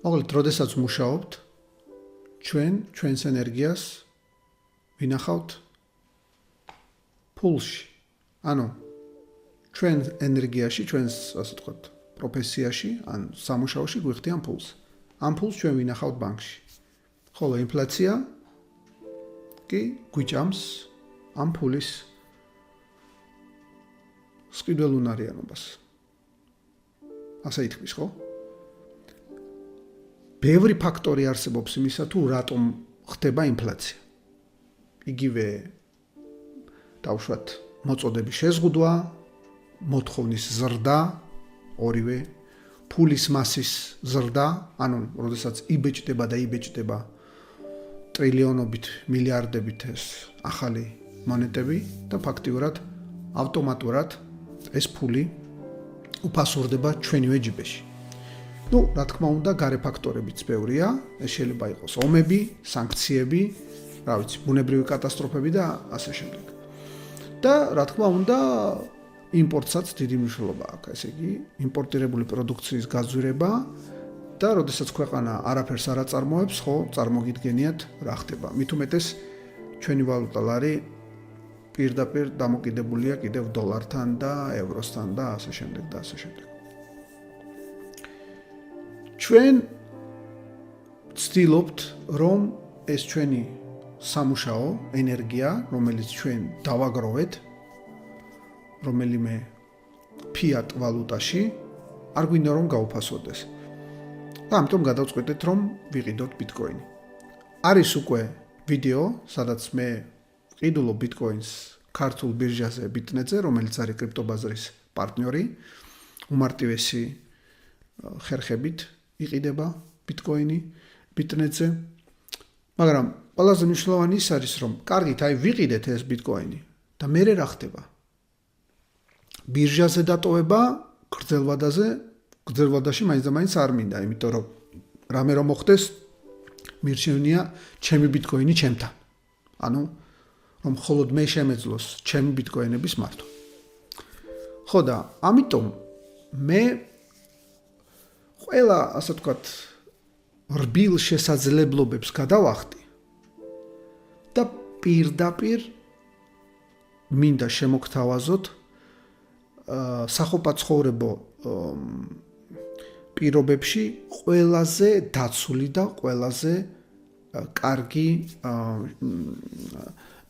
მოკლედ, როდესაც მუშაობთ, ჩვენს ენერგიას ვინახავთ ფულში. ანუ ჩვენ ენერგიაში, ჩვენს ასე ვთქვათ, პროფესიაში, ან სამუშაოში გვიხდიან ფულს. ამ ფულს ჩვენ ვინახავთ ბანკში. ხოლო ინფლაცია კი გვიჭამს ამ ფულის სყიდველ უნარიანობას. ასე ითქმის, ხო? ბევრი ფაქტორი არსებობს იმისა, თუ რატომ ხდება ინფლაცია. იგივე დავუშვათ მოწოდების შეზღუდვა, მოთხოვნის ზრდა, ორივე, ფულის მასის ზრდა, ანუ როდესაც იბეჭდება და იბეჭდება ტრილიონობით, მილიარდებით ეს ახალი მონეტები და ფაქტიურად ავტომატურად ეს ფული უფასურდება ჩვენივე ჯიბეში. რა თქმა უნდა, გარე ფაქტორებიც ბევრია, ეს შეიძლება იყოს ომები, სანქციები, რა ვიცი, ბუნებრივი კატასტროფები და ასე შემდეგ. და რა თქმა უნდა, იმპორტსაც დიდი მნიშვნელობა აქვს, ესე იგი, იმპორტირებული პროდუქციის გაძვირება და როდესაც ქვეყანა არაფერს არ აწარმოებს, ხო, წარმოგიდგენიათ რა ხდება. მით უმეტეს ჩვენი ვალუტა ლარი პირდაპირ დამოკიდებულია კიდევ დოლართან და ევროსთან და ასე შემდეგ და ასე შემდეგ. ჩვენ ვცდილობთ, რომ ეს ჩვენი სამუშაო ენერგია, რომელიც ჩვენ დავაგროვეთ, რომელიმე ფიატ ვალუტაში, არ გვინდა რომ გაუფასოდეს. და ამიტომ გადავწყვეტეთ, რომ ვიყიდოთ ბიტკოინი. არის უკვე ვიდეო, სადაც მე ვყიდულობ ბიტკოინს ქართულ ბირჟაზე ბიტნეტზე, რომელიც არის კრიპტობაზრის პარტნიორი, უმარტივესი ხერხებით იყიდება ბიტკოინი ბიტნეტზე. მაგრამ ყველაზე მნიშვნელოვანი ის არის, რომ კარგით, ვიყიდეთ ეს ბიტკოინი და მე რა ხდება? ბირჟაზე დატოვება გრძელვადაში მაინც და მაინც არ მინდა, იმიტომ რომ რამე რომ მოხდეს, მირჩევნია ჩემი ბიტკოინი ჩემთან. ანუ რომ მხოლოდ მე შემეძლოს ჩემი ბიტკოინების მართვა. ხო და ამიტომ მე ყველა, ასე ვთქვათ, რბილ შესაძლებლობებს გადავახდი და პირდაპირ მინდა შემოგთავაზოთ სახოპაცხოვრებო პირობებში ყველაზე დაცული და ყველაზე კარგი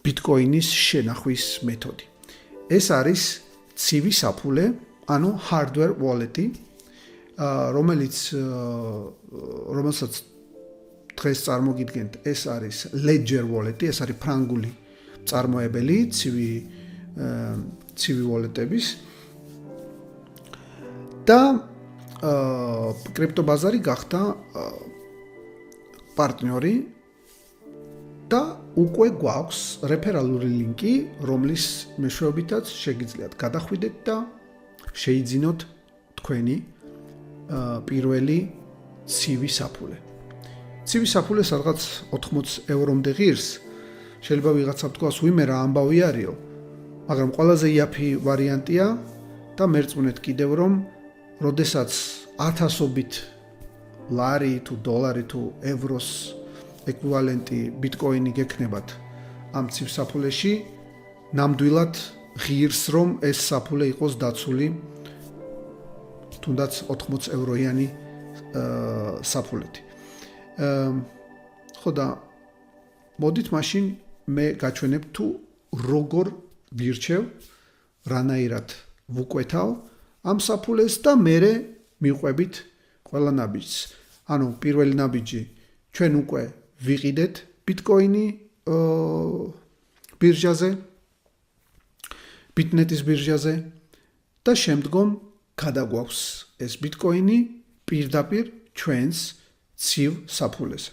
ბიტკოინის შენახვის მეთოდი. ეს არის ცივი საფულე, ანუ hardware wallet-ი, რომელსაც დღეს წარმოგიდგენთ, ეს არის Ledger wallet-ი, ეს არის ფრანგული წარმოებელი ცივი wallet-ების და კრიპტობაზარი გახდა პარტნიორი და უკვე გვაქვს რეფერალური ლინკი, რომლის მეშვეობითაც შეგიძლიათ გადახვიდეთ და შეიძინოთ თქვენი პირველი ცივი საფულე. ცივი საფულე სადღაც 80 ევრომდე ღირს, შეიძლება ვიღაცა თქვას, ვიმე რა ამბავი არისო, მაგრამ ყველაზე იაფი ვარიანტია და მერწმუნეთ კიდევ რომ როდესაც ათასობით ლარი თუ დოლარი თუ ევროს ეკვივალენტი ბიტკოინი გექნებათ ამ ცივ საფულეში, ნამდვილად ღირს რომ ეს საფულე იყოს დაცული თუნდაც 80 ევროიანი საფულეთი. ხო და მოდით მაშინ მე გაჩვენებ თუ როგორ ვირჩევ, რანაირად ვუკვეთავ ამ საფულეს და მერე მივყვებით ყველა ნაბიჯს. ანუ პირველი ნაბიჯი ჩვენ უკვე ვიყიდეთ ბიტკოინი ბირჟაზე, ბიტნეტის ბირჟაზე და შემდგომ გადაგვაქვს ეს ბიტკოინი პირდაპირ ჩვენს ცივ საფულეზე.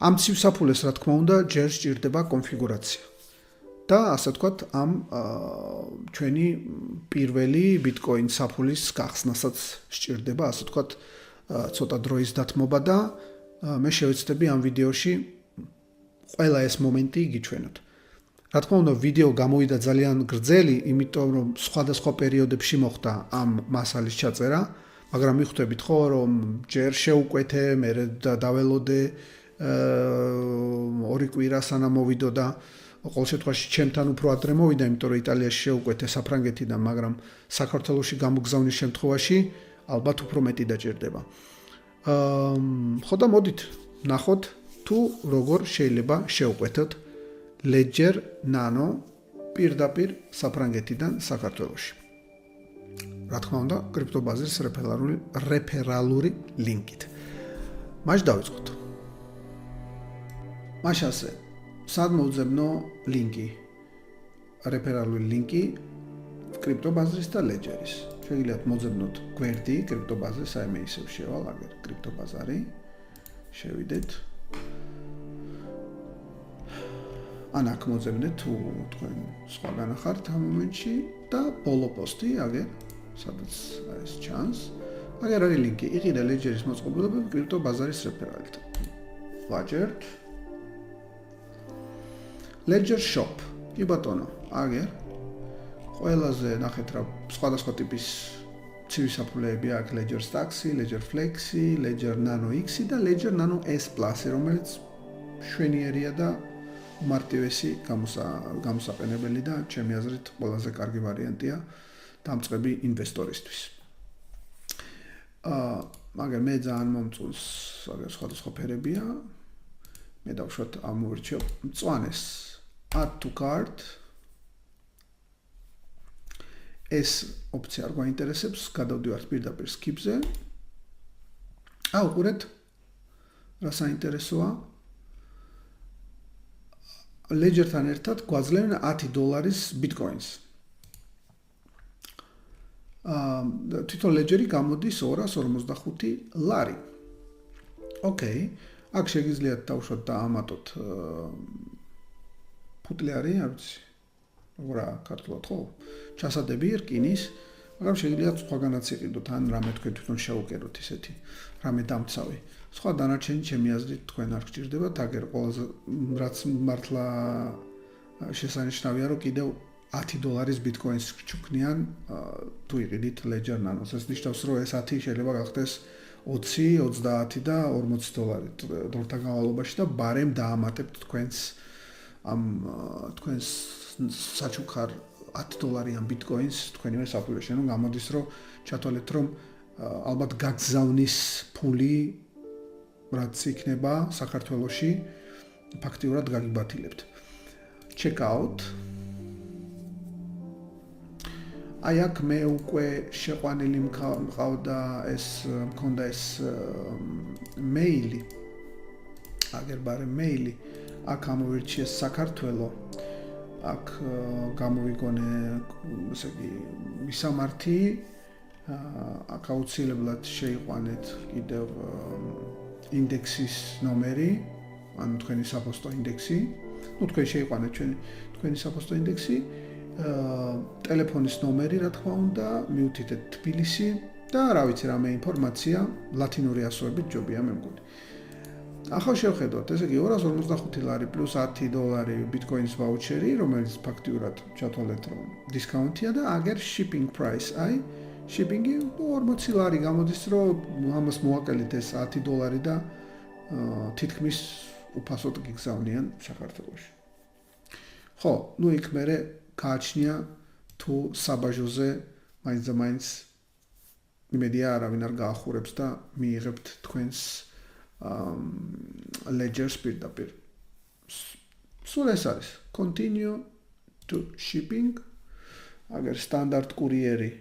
ამ ცივ საფულეს, რა თქმა უნდა, ჯერ სჭირდება კონფიგურაცია. და ასე ვთქვათ, ამ ჩვენი პირველი ბიტკოინ საფულის გახსნასაც სჭირდება, ასე ვთქვათ, ცოტა დროის დათმობა და მე შევეცდები ამ ვიდეოში ყველა ეს მომენტი გიჩვენოთ. რა თქმა უნდა, ვიდეო გამოვიდა ძალიან გრძელი, იმიტომ რომ სხვადასხვა პერიოდებში მოხდა ამ მასალის ჩაწერა, მაგრამ მიხვდებით ხო რომ ჯერ შეუკვეთე მე დაველოდე 2 კვირა სანამ მოვიდო და ყოველ შემთხვევაში ჩემთან უფრო ადრე მოვიდა, იმიტომ რომ იტალიაში შეუკვეთე საფრანგეთიდან, მაგრამ საქართველოში გამოგზავნის შემთხვევაში ალბათ უფრო მეტი დაჭირდება. ხო და მოდით ნახოთ თუ როგორ შეიძლება შეუკვეთოთ Ledger Nano პირდაპირ საფრანგეთიდან საქართველოში. რა თქმა უნდა, კრიპტობაზრის რეფერალური ლინკით. მაშ დავიწყოთ. მაშ ასე, სად მოვძებნო ლინკი? რეფერალური ლინკი კრიპტობაზრის და Ledger-ის. შეგიძლიათ მოძებნოთ გვერდი კრიპტობაზრის, აი მე ისევ შევალ აგერ კრიპტობაზარი. შევიდეთ. ან აქ მოძებნეთ თუ თქვენ სხვაგან ახართ ამ მომენტში და ბოლო პოსტი აგერ სადაც ეს ჩანს. აგერ არის ლინკი. იყიდე Ledger-ის მოწყობილობები კრიპტობაზარის რეფერალით. ვაჯერთ. Ledger Shop. კი ბატონო, აგერ ყველაზე ნახეთ რა სხვადასხვა ტიპის ცივი საფულეები აქვს Ledger Stacks, Ledger Flexi, Ledger Nano X და Ledger Nano S Plus, რომელიც შვენიერია და მარტივესი გამოსაყენებელი და ჩემი აზრით ყველაზე კარგი ვარიანტია დამწყები ინვესტორისთვის. მაგრამ მე ძალიან მომწონს, აგერ სხვადასხვა ფერებია. მე დავუშვათ ამოვირჩიო მწვანეს Add to Cart. ეს ოპცია არ გვაინტერესებს, გადავდივართ პირდაპირ skip-ზე. უყურეთ, რა საინტერესოა. Ledger-თან ერთად გვაძლევენ $10 Bitcoins. თვითონ Ledger-ი გამოდის $245. ოკეი, აქ შეგიძლიათ დავუშვათ და ამატოთ ფუტლი არის, არ ვიცი. რა ქართულად ხო? ჩასადები რკინის, მაგრამ შეგიძლიათ სხვაგანაც იყიდოთ, ან რამე თქვენ თვითონ შეუკეროთ ისეთი, რამე დამცავი. სხვა დანარჩენი ჩემი აზრით თქვენ არ გჭირდებათ, აგერ ყველაზე რაც მართლა შესანიშნავია, რომ კიდევ $10 Bitcoins ჩუქნიან, თუ იყიდით Ledger Nano-ს. ეს ნიშნავს, რომ ეს 10 შეიძლება გახდეს 20, 30 და $40 დროთა განმავლობაში და ბარემ დაამატებთ თქვენს საჩუქარ $10 Bitcoins თქვენივე საფულეში. ანუ გამოდის, რომ ჩათვალეთ, რომ ალბათ გაგზავნის ფული რაც იქნება საქართველოში ფაქტიურად გაგიბათილებთ. Check out. აი აქ მე უკვე შეყვანილი მყავდა მქონდა ეს მეილი. აგერ ბარე მეილი. აქ ამოვირჩიეს საქართველო. აქ გამოვიგონე, ესე იგი, მისამართი. აქ აუცილებლად შეიყვანეთ კიდევ ინდექსის ნომერი, ანუ თქვენი საფოსტო ინდექსი. თქვენ შეიყვანეთ თქვენი საფოსტო ინდექსი, ტელეფონის ნომერი, რა თქმა უნდა, მიუთითეთ თბილისი და რა ვიცი, რამე ინფორმაცია ლათინური ასოებით ჯობია მე მგონი. ახლა შევხედოთ, ესე იგი $245 პლუს $10 Bitcoins voucher-ი, რომელიც ფაქტიურად ჩათვალეთ, რომ დისკაუნტია და აგერ shipping price, აი shipping-ი $40 გამოდის, რომ ამას მოაკელით ეს $10 და თითქმის უფასოდ გიგზავნიან საქართველოში. ხო, ნუ იქ მერე გააჩნია თუ საბაჟოზე მაინც იმედია არავინ არ გაახურებს და მიიღებთ თქვენს Ledger-ს პირდაპირ. სულ ეს არის. Continue to shipping. აგერ სტანდარტ კურიერი.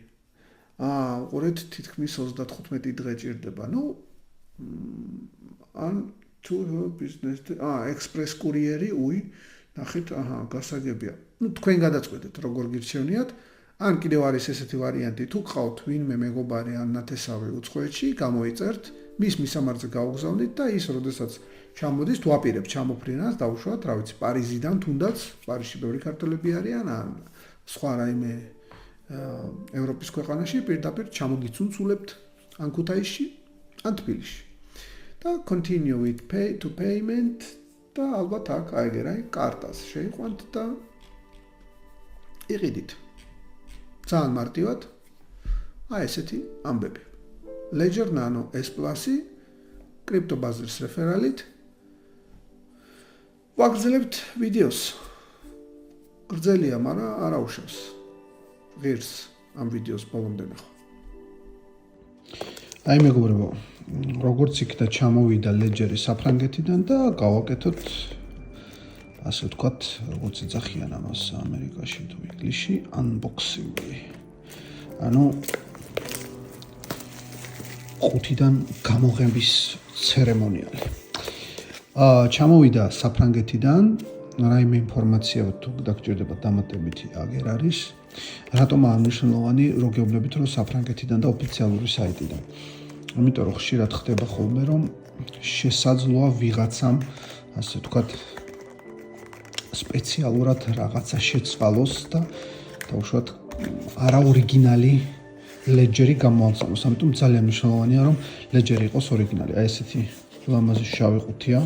უყურეთ, თითქმის 35 დღე ჭირდება. ნუ ან to business express კურიერი, ნახეთ, გასაგებია. ნუ თქვენ გადაწყვეტეთ, როგორ გირჩევნიათ. ან კიდევ არის ესეთი ვარიანტი, თუ გყავთ ვინმე მეგობარი ან ნათესავი უცხოეთში, გამოიწერთ, მის მისამართზე გაუგზავნით და ის, როდესაც ჩამოდის, თუ აპირებთ ჩამოფრინას, დავუშვათ, რა ვიცი, პარიზიდან თუნდაც, პარიზში ბევრი ქართველები არიან, ან სხვა რაიმე ევროპის ქვეყანაში პირდაპირ ჩამოგიცუნცულებთ ან ქუთაისში, ან თბილისში. და continue with pay to payment და ალბათ აქ აიგერაი კარტას შეიყვანთ და იყიდით. ძალიან მარტივად ესეთი ამბები. Ledger Nano S Plus-ი კრიპტობაზრის რეფერალით ვაგრძელებთ ვიდეოს. გრძელია, მაგრამ არ აუშავს. ღირს ამ ვიდეოს ბოლომდე ნახო. აი მეგობრებო, როგორც იქნა ჩამოვიდა Ledger-ი საფრანგეთიდან და გავაკეთოთ ასე ვთქვათ, როგორც ეძახიან ამას ამერიკაში თუ ინგლისში, unboxing-ი. ანუ ყუთიდან გამოღების ცერემონიალი. ჩამოვიდა საფრანგეთიდან, რაიმე ინფორმაცია თუ გაგჭირდება დამატებითი აგერ არის. რატომ აღნიშნულოვანი რო გეუბნებით რომ საფრანგეთიდან და ოფიციალური საიტიდან. იმიტომ რომ ხშირად ხდება ხოლმე რომ შესაძლოა ვიღაცამ ასე ვთქვათ სპეციალურად რაღაცა შეცვალოს და დაუშვათ არაორიგინალი Ledger-ი გამოაცხადოს. ამიტომ ძალიან მნიშვნელოვანია რომ Ledger-ი იყოს ორიგინალი. აი ესეთი ლამაზი შავი ყუთია.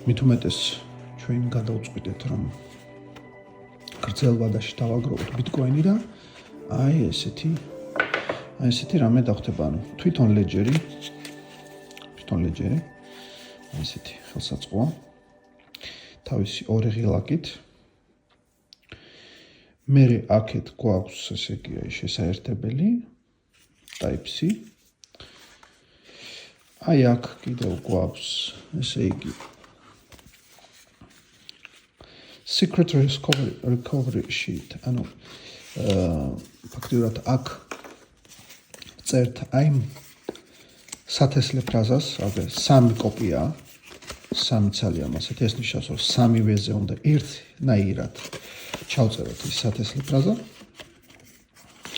მით უმეტეს ჩვენ გადავწყვიტეთ რომ გრძელ ვადაში დავაგროვოთ Bitcoin-ი და აი ესეთი რამე დავხდება. ანუ თვითონ Ledger-ი ესეთი ხელსაწყოა. თავისი ორი ღილაკით. მერე აქეთ გვაქვს ესე იგი შესაერთებელი Type-C. აი აქ კიდევ გვაქვს ესე იგი Secret recovery sheet. ანუ ფაქტობრივად აქ წერთ აი სათესლე ფრაზას, აგერ 3 კოპია, 3 ცალია მასეთ, ეს ნიშნავს რომ 3-ვეზე უნდა ერთნაირად ჩავწეროთ ის სათესლე ფრაზა.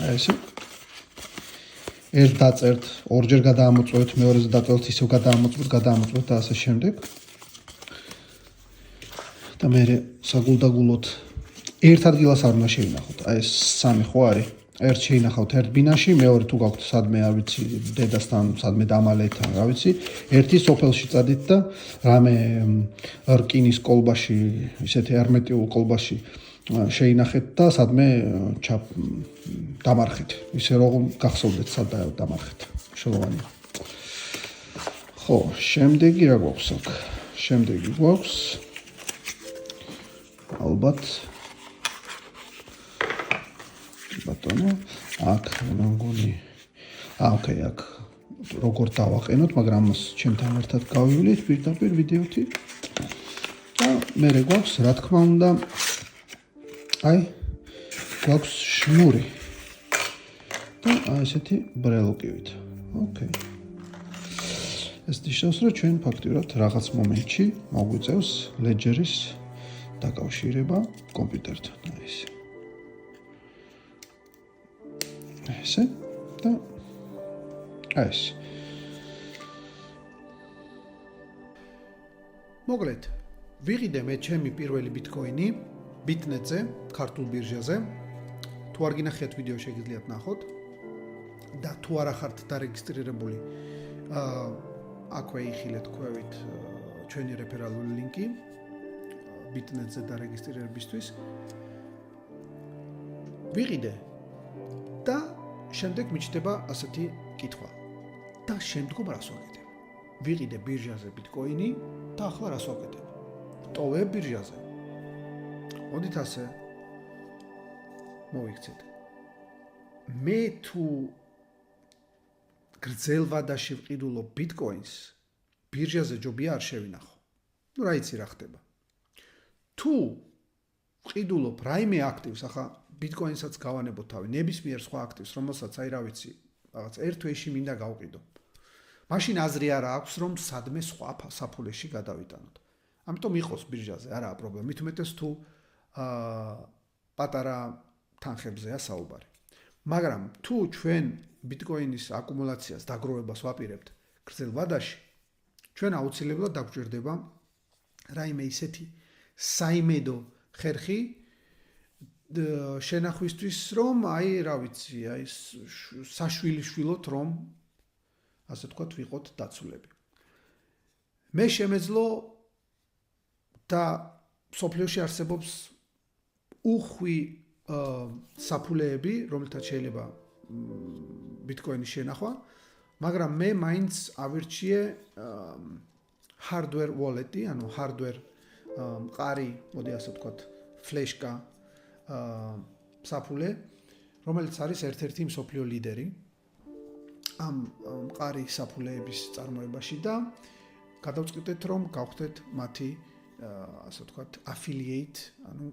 აი ესე. ერთ დაწერთ, ორჯერ გადაამოწმოთ, მეორეზე დაწერთ, ისევ გადაამოწმოთ და ასე შემდეგ. და მე საგულდაგულოდ ერთ ადგილას არ უნდა შევინახოთ. აი ეს 3 ხო არის? ერთ შეინახავთ ერთ ბინაში, მეორე თუ გაქვთ სადმე არ ვიცი, დედასთან, სადმე დამალეთან, რა ვიცი, ერთი სოფელში წადით და რამე რკინის კოლბაში, ისეთი ჰერმეტიულ კოლბაში შეინახეთ და სადმე დამარხეთ. ისე რომ გახსოვდეთ სად დამარხეთ. შელოვანი. ხო, შემდეგი რა გვაქვს აქ? შემდეგი გვაქვს ალბათ ბატონო, აქ მგონი ოკეი, აქ როგორ დავაყენოთ, მაგრამ მას ჩემთან ერთად გავივლით პირდაპირ ვიდეოთი. და მე გვაქვს, რა თქმა უნდა, აი გვაქვს შნური. და აი ესეთი ბრელოკივით. ოკეი. ეს ნიშნავს, რომ ჩვენ ფაქტიურად რაღაც მომენტში მოგვიწევს Ledger-ის დაკავშირება კომპიუტერთან. აი ესე. ესე და ეს. მოგლეთ, ვიყიდე მე ჩემი პირველი Bitcoin-ი Bitnet-ზე, ქართულ ბირჟაზე. თუ არ გინახეთ ვიდეო შეგიძლიათ ნახოთ და თუ არ ახართ დარეგისტრირებული, აქვე იხილეთ ქვევით ჩვენი რეფერალური ლინკი Bitnet-ზე დარეგისტრირებისთვის. ვიყიდე და შემდეგ მიჩნდება ასეთი კითხვა. და შემდგომ რას ვაკეთებ? ვიყიდე ბირჟაზე Bitcoin-ი და ახლა რას ვაკეთებ? ტოვებ ბირჟაზე. მოდით ასე მოვიქცეთ. მე თუ გრძელ ვადაში ვყიდულობ Bitcoin-ს, ბირჟაზე ჯობია არ შევინახო. ნუ რა იცი რა ხდება. თუ ვყიდულობ რაიმე აქტივს, ახლა Bitcoin-საც გავანებოთ თავი, ნებისმიერ სხვა აქტივს, რომელსაც აი რა ვიცი, რაღაც ერთ თვეში მინდა გავყიდო. მაშინ აზრი არ აქვს, რომ სადმე სხვა საფულეში გადავიტანოთ. ამიტომ იყოს ბირჟაზე, არაა პრობლემა. მით უმეტეს თუ პატარა თანხებზეა საუბარი. მაგრამ თუ ჩვენ Bitcoin-ის აკუმულაციას დაგროვებას ვაპირებთ გრძელ ვადაში, ჩვენ აუცილებლად დაგვჭირდება რაიმე ისეთი საიმედო ხერხი შენახვისთვის, რომ აი რა ვიცი, აი საშვილიშვილოთ, რომ ასე თქვა ვიყოთ დაცულები. მე შემეძლო და სოფლიოში არსებობს უხვი საფულეები, რომელთაც შეიძლება Bitcoin-ის შენახვა მაგრამ მე მაინც ავირჩიე hardware wallet-ი, ანუ hardware მყარი, მოდი ასე ვთქვათ, ფლეშკა საფულე, რომელიც არის ერთ-ერთი მსოფლიო ლიდერი ამ მყარი საფულეების წარმოებაში და გადავწყვიტეთ, რომ გავხდეთ მათი ასე ვთქვათ, affiliate, ანუ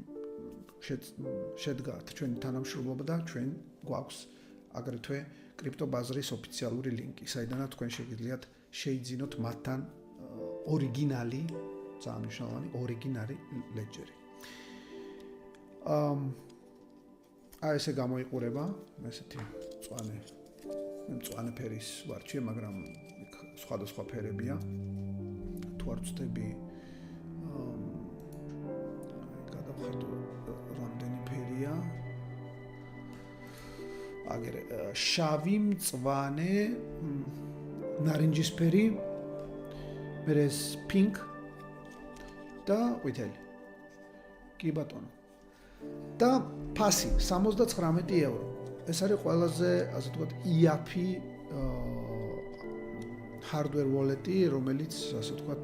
შედგათ ჩვენი თანამშრომლობა და ჩვენ გვაქვს აგრეთვე კრიპტობაზრის ოფიციალური ლინკი, საიდანაც თქვენ შეგიძლიათ შეიძინოთ მათთან ორიგინალი, ძალიან მნიშვნელოვანი ორიგინალი ლეჯერი. აი ესე გამოიყურება, ესეთი მწვანე ფერის ვარჩიე, მაგრამ სხვადასხვა ფერებია. თუ არ ვწდები გადავხატო რამდენი ფერია. აგერ შავი, მწვანე, ნარინჯისფერი, მერე პინკ და ყვითელი. კი ბატონო. და ფასი 79 евро. ეს არის ყველაზე, ასე ვთქვათ, იაფი hardware wallet-ი, რომელიც, ასე ვთქვათ,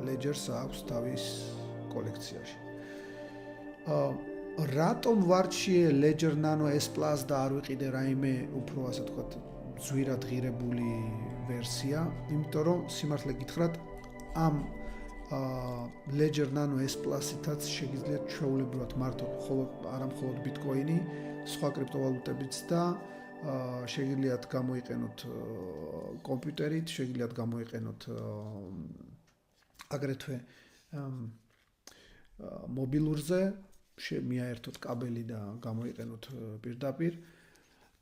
Ledger-ს აქვს თავის კოლექციაში. რატომ ვარჩიე Ledger Nano S Plus და არ ვიყიდე რაიმე უფრო, ასე ვთქვათ, ძვირად ღირებული ვერსია, იმიტომ რომ სიმართლე გითხრათ, ამ Ledger Nano S Plus-ითაც შეგიძლიათ ჩვეულებრივად მართოთ არა მხოლოდ Bitcoin-ი, სხვა კრიპტოვალუტებიც და შეგიძლიათ გამოიყენოთ კომპიუტერით, შეგიძლიათ გამოიყენოთ აგრეთვე მობილურზე, მიაერთოთ კაბელი და გამოიყენოთ პირდაპირ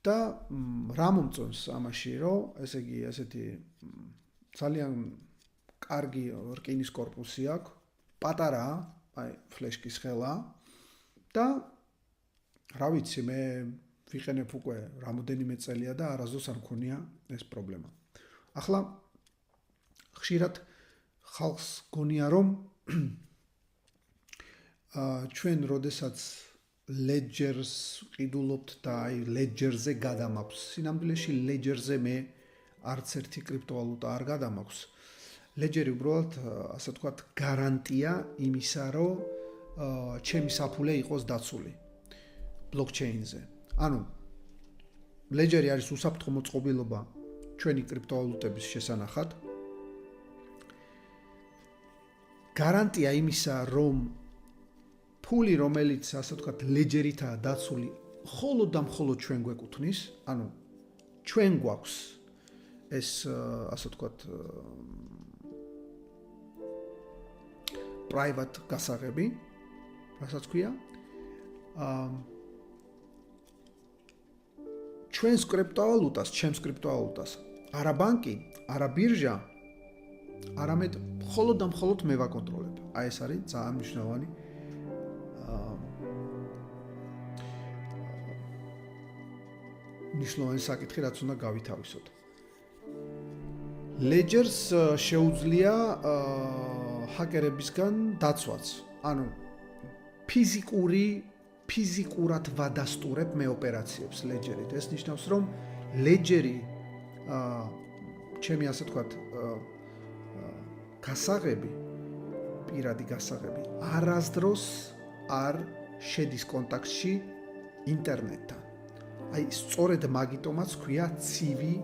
და რა მომწონს ამაში, რომ ესე იგი ესეთი ძალიან კარგი რკინის корпуსი აქვს, პატარაა, აი ფლეშკის ხელა და რა ვიცი, მე ვიყენებ უკვე რამოდენიმე წელია და არასდროს არ მქონია ეს პრობლემა. ახლა ხშირად ხალხს გონია, რომ ჩვენ როდესაც Ledger-ს ყიდულობთ და აი Ledger-ზე გადამაქვს. სინამდვილეში Ledger-ზე მე არც ერთი კრიპტოვალუტა არ გადამაქვს. Ledger-ი უბრალოდ, ასე ვთქვათ, გარანტია იმისა, რომ ჩემი საფულე იყოს დაცული blockchain-ზე. ანუ Ledger-ი არის უსაფრთხო მოწყობილობა ჩვენი კრიპტოვალუტების შესანახად. გარანტია იმისა, რომ ფული, რომელიც, ასე ვთქვათ, Ledger-ითაა დაცული, მხოლოდ და მხოლოდ ჩვენ გვეკუთვნის, ანუ ჩვენ გვაქვს ეს, ასე ვთქვათ, private გასაღები, რასაც ქვია, ჩვენს კრიპტოვალუტას, ჩემს კრიპტოვალუტას, არა ბანკი, არა ბირჟა, არამედ მხოლოდ და მხოლოდ მე ვაკონტროლებ. აი ეს არის ძალიან მნიშვნელოვანი საკითხი, რაც უნდა გავითავისოთ. Ledger-ს შეუძლია ჰაკერებისგან დაცვაც. ანუ ფიზიკურად ვადასტურებ მე ოპერაციებს Ledger-ით. ეს ნიშნავს, რომ Ledger-ი ჩემი, ასე ვთქვათ, გასაღები, პირადი გასაღები, არასდროს არ შედის კონტაქტში ინტერნეტთან. აი, სწორედ მაგიტომაც ქვია ცივი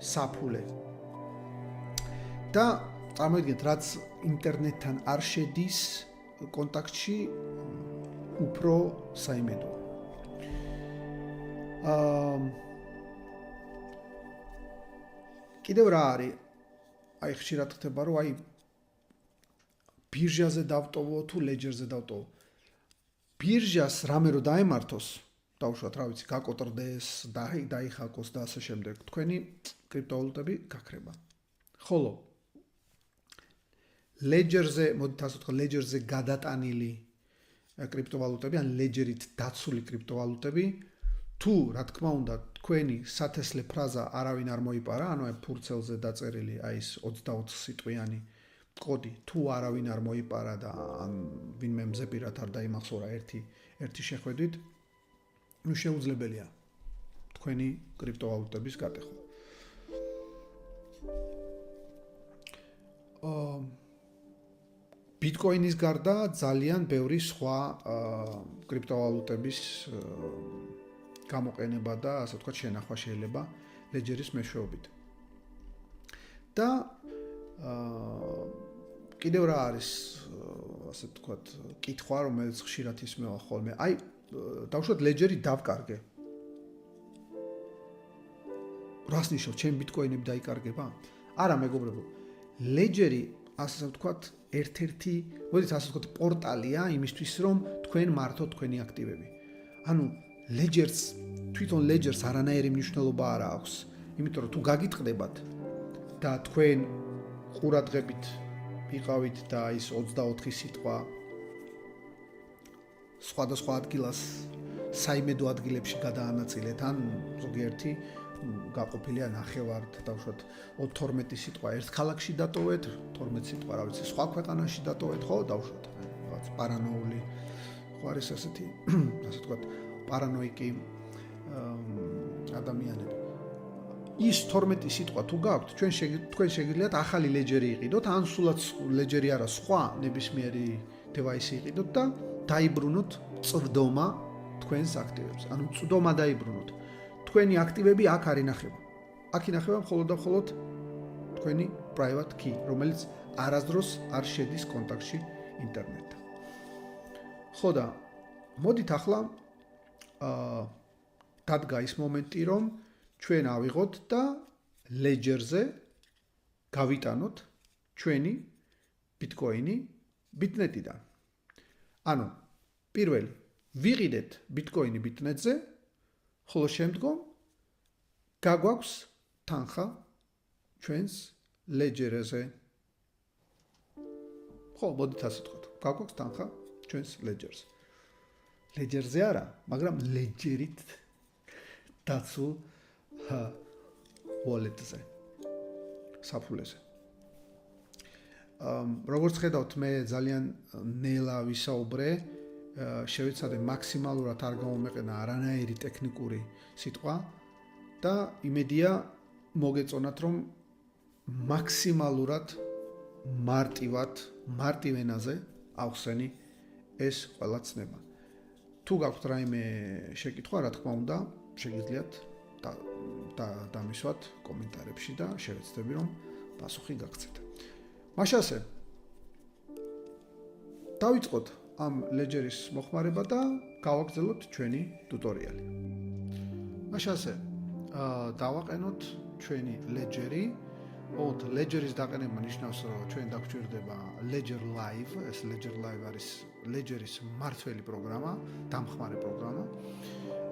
საფულე. და წარმოიდგინეთ, რაც ინტერნეტთან არ შედის კონტაქტში, უფრო საიმედოა. კიდევ რა არის? აი, ხშირად ხდება, რომ აი ბირჟაზე დავტოვო თუ Ledger-ზე დავტოვო. ბირჟას რამე რო დაემართოს, დავუშვათ, რა ვიცი, გაკოტრდეს, დაიხაკოს და ასე შემდეგ. თქვენი კრიპტოვალუტები გაქრება. ხოლო Ledger-ზე, მოდით ასე ვთქვა, Ledger-ზე გადატანილი კრიპტოვალუტები, ან Ledger-ით დაცული კრიპტოვალუტები, თუ, რა თქმა უნდა, თქვენი სათესლე ფრაზა არავინ არ მოიპარა, ანუ აი ფურცელზე დაწერილი აი ეს 24 სიტყვიანი კოდი, თუ არავინ არ მოიპარა და ან ვინმე მზეპირად არ დაიმახსოვრა ერთი შეხვედრით, ნუ შეუძლებელია თქვენი კრიპტოვალუტების გატეხვა. ბიტკოინის გარდა ძალიან ბევრი სხვა კრიპტოვალუტების გამოყენება და ასე ვთქვათ შენახვა შეიძლება ლეჯერის მეშვეობით. და კიდევ რა არის ასე ვთქვათ კითხვა, რომელიც ხშირად ისმევა ხოლმე. აი, დავუშვათ ლეჯერი დავკარგე. რას ნიშნავს, ჩემი ბიტკოინები დაიკარგება? არა, მეგობრებო. ლეჯერი, ასე ვთქვათ, ერთ-ერთი, მოდით ასე ვთქვათ, პორტალია იმისთვის, რომ თქვენ მართოთ თქვენი აქტივები. ანუ ლეჯერს, თვითონ ლეჯერს არანაირი მნიშვნელობა არ აქვს, იმიტომ რომ თუ გაგიტყდებათ და თქვენ ყურადღებით იყავით და ის 24 სიტყვა სხვადასხვა ადგილას საიმედო ადგილებში გადაანაწილეთ, ან ზოგიერთი გაყოფილია ნახევართ, დავუშვათ 12 სიტყვა ერთ ქალაქში დატოვეთ, 12 სიტყვა რა ვიცი, სხვა ქვეყანაში დატოვეთ, ხო, დავუშვათ, რაღაც პარანოული, ხო არის ასეთი, ასე ვთქვათ, პარანოიკი ადამიანები. ის 12 სიტყვა თუ გაქვთ, თქვენ შეგიძლიათ ახალი ლეჯერი იყიდოთ, ან სულაც ლეჯერი არა, სხვა ნებისმიერი დევაისი იყიდოთ და დაიბრუნოთ წვდომა თქვენს აქტივებს. ანუ წვდომა დაიბრუნოთ. თქვენი აქტივები აქ არ ინახება. აქ ინახება მხოლოდ და მხოლოდ თქვენი private key, რომელიც არასდროს არ შედის კონტაქტში ინტერნეტთან. ხო და მოდით ახლა დადგა ის მომენტი, რომ ჩვენ ავიღოთ და ლეჯერზე გავიტანოთ ჩვენი ბიტკოინი ბიტნეტიდან. ანუ პირველი ვიყიდეთ ბიტკოინი ბიტნეტზე, ხოლო შემდგომ გაგვაქვს თანხა ჩვენს ლეჯერზე. ხო, მოდით ასე ვთქვათ, გაგვაქვს თანხა ჩვენს ლეჯერზე. ლეჯერზე არა, მაგრამ ლეჯერით დაცულ wallet-ზე, საფულეზე. როგორც ხედავთ, მე ძალიან ნელა ვისაუბრე, შევეცადე მაქსიმალურად არ გამომეყენა არანაირი ტექნიკური სიტყვა და იმედია მოგეწონათ, რომ მაქსიმალურად მარტივ ენაზე ავხსენი ეს ყველა ცნება. თუ გაქვთ რაიმე შეკითხვა, რა თქმა უნდა, შეგიძლიათ დამისვათ კომენტარებში და შევეცდები, რომ პასუხი გაგცეთ. მაშასე დავიწყოთ ამ ლეჯერის მოხმარება და გავაგრძელოთ ჩვენი ტუტორიალი. მაშასე დავაყენოთ ჩვენი ლეჯერი. ოღონდ ლეჯერის დაყენება ნიშნავს, რომ ჩვენ დაგვჭირდება Ledger Live. ეს Ledger Live არის ლეჯერის მართველი პროგრამა, დამხმარე პროგრამა.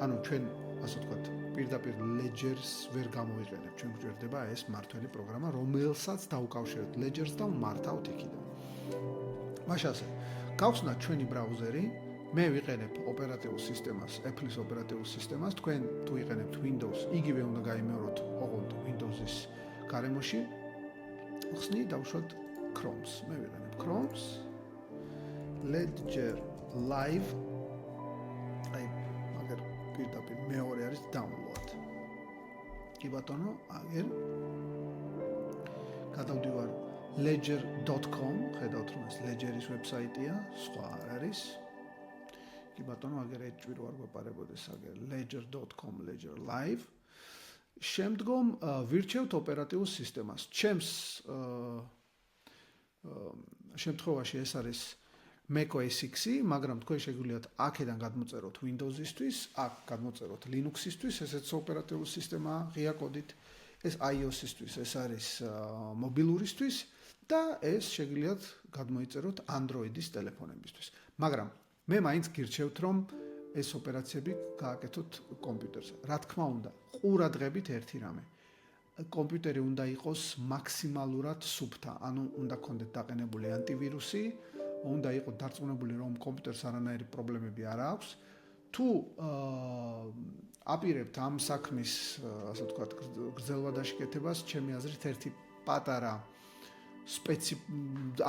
ანუ ჩვენ ასე ვთქვათ, პირდაპირ ლეჯერს ვერ გამოვიყენებთ. ჩვენ გვჭირდება ეს მართველი პროგრამა, რომელსაც დავუკავშირებთ ლეჯერს და ვმართავთ იქიდან. მაშასე გავხსნათ ჩვენი ბრაუზერი. მე ვიყენებ ოპერატიულ სისტემას, Apple-ის ოპერატიულ სისტემას. თქვენ თუ იყენებთ Windows, იგივე უნდა გაიმეოროთ ოღონდ Windows-ის გარემოში. ხსნი დავუშვათ Chrome-ს. მე ვიყენებ Chrome-ს. Ledger Live. აი, მაგერ პირდაპირ მეორე არის download. კი ბატონო, აგერ გადავდივარ ledger.com, ხედავთ რომ ეს Ledger-ის ვებსაიტია, სხვა არ არის. კი ბატონო, აგერ ეჭვი რო არ გვეპარებოდეს, აგერ ledger.com, Ledger Live. შემდგომ ვირჩევთ ოპერატიულ სისტემას. ჩემს შემთხვევაში ეს არის macOS X, მაგრამ თქვენ შეგვიძლიათ აქედან გადმოწეროთ Windows-ისთვის, აქ გადმოწეროთ Linux-ისთვის, ესეც ოპერატიული სისტემაა ღია კოდით. ეს iOS-ისთვის, ეს არის მობილურისთვის და ეს შეგვიძლიათ გადმოიწეროთ Android-ის ტელეფონებისთვის. მაგრამ მე მაინც გირჩევთ, რომ ეს ოპერაციები გააკეთოთ კომპიუტერზე. რა თქმა უნდა, ყურადღებით ერთი რამე. კომპიუტერი უნდა იყოს მაქსიმალურად სუფთა, ანუ უნდა გქონდეთ დაყენებული ანტივირუსი, უნდა იყოს დარწმუნებული, რომ კომპიუტერს არანაირი პრობლემები არ აქვს. თუ აპირებთ ამ საქმის, ასე ვთქვათ, გრძელვადაშკეთებას, ჩემი აზრით ერთი პატარა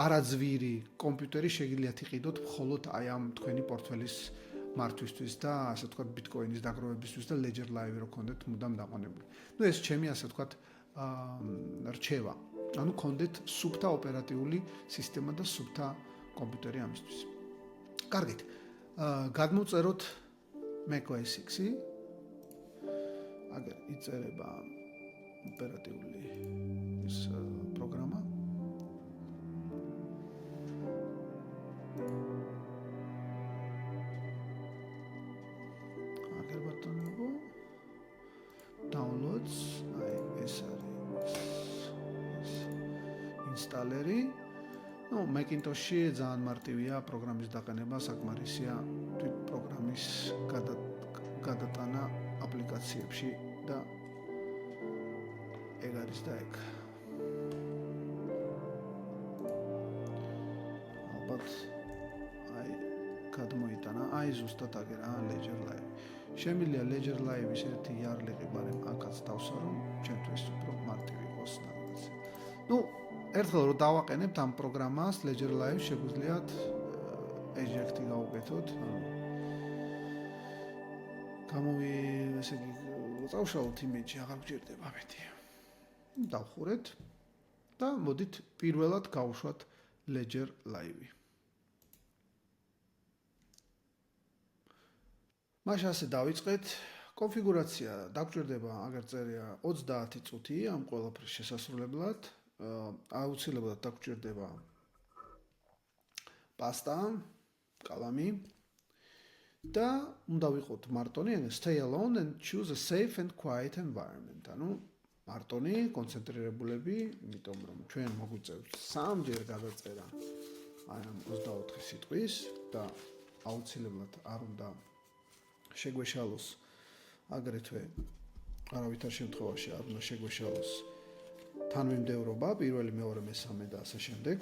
არაძვირი კომპიუტერი შეგიძლიათ იყიდოთ მხოლოდ აი ამ თქვენი პორტფელის მართვისთვის და ასე ვთქვათ ბიტკოინის დაგროვებისთვის და Ledger Live რო გქონდეთ მუდამ დაყენებული. ეს ჩემი ასე ვთქვათ რჩევა. ანუ გქონდეთ სუფთა ოპერატიული სისტემა და სუფთა კომპიუტერი ამისთვის. კარგით. გადმოვწეროთ macOS X-ი. აგერ იწერება ოპერატიული ის პროგრამა. აგერ ბატონებო downloads ეს არის ინსტალერი. Ну, Macintosh-ში ძალიან მარტივია პროგრამის დაყენება, საკმარისია თვით პროგრამის გადატანა აპლიკაციებში და ეგ არის და ეგ. ალბათ გადმოიტანა, ზუსტად აგერ Ledger Live. შემიძლია Ledger Live-ის ერთი იარლიყი, მაგრამ აქაც დავსვა რომ ჩემთვის უფრო მარტივი იყოს ნავიგაცია. Ну, ერთხელ რომ დავაყენებთ ამ პროგრამას Ledger Live შეგვიძლიათ eject-ი გავუკეთოთ. ესე იგი წავშალოთ იმეჯი, აღარ გვჭირდება მეტი. დავხურეთ და მოდით პირველად გავუშვათ Ledger Live-ი. მაშინ ასე დავიწყეთ. კონფიგურაცია დაგვჭირდება, აგერ წერია 30 წუთი ამ ყველაფრის შესასრულებლად. აუცილებლად დაგვჭირდება პასტა, კალამი და უნდა ვიყოთ მარტონი, stay alone and choose a safe and quiet environment. ანუ მარტონი, კონცენტრირებულები, იმიტომ რომ ჩვენ მოგვიწევს 3 ჯერ გადაწერა აი ამ 24 სიტყვის და აუცილებლად არ უნდა შეგვეშალოს აგრეთვე არავითარ შემთხვევაში არ უნდა შეგვეშალოს თანმიმდევრობა, პირველი, მეორე, მესამე და ასე შემდეგ.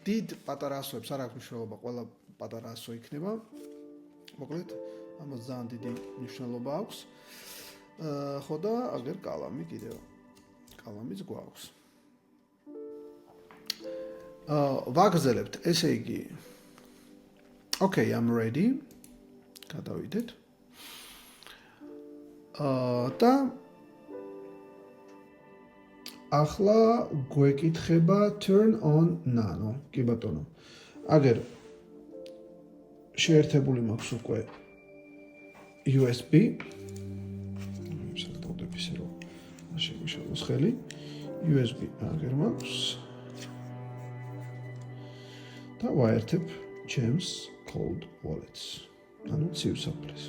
დიდ პატარა ასოებს არ აქვს მნიშვნელობა, ყველა პატარა ასო იქნება. მოკლედ, ამას ძალიან დიდი მნიშვნელობა აქვს. ხო და აგერ კალამი კიდევ. კალამიც გვაქვს. ვაგრძელებთ, ესე იგი. Okay, I'm ready. გადავიდეთ. და ახლა გვეკითხება turn on nano. კი ბატონო. აგერ შეერთებული მაქვს უკვე USB. შევდოდებ ისე რომ შეგვიშალოს ხელი. USB აგერ მაქვს. და ვაერთებ ჩემს cold wallets. ანუ ცივსაფრეს.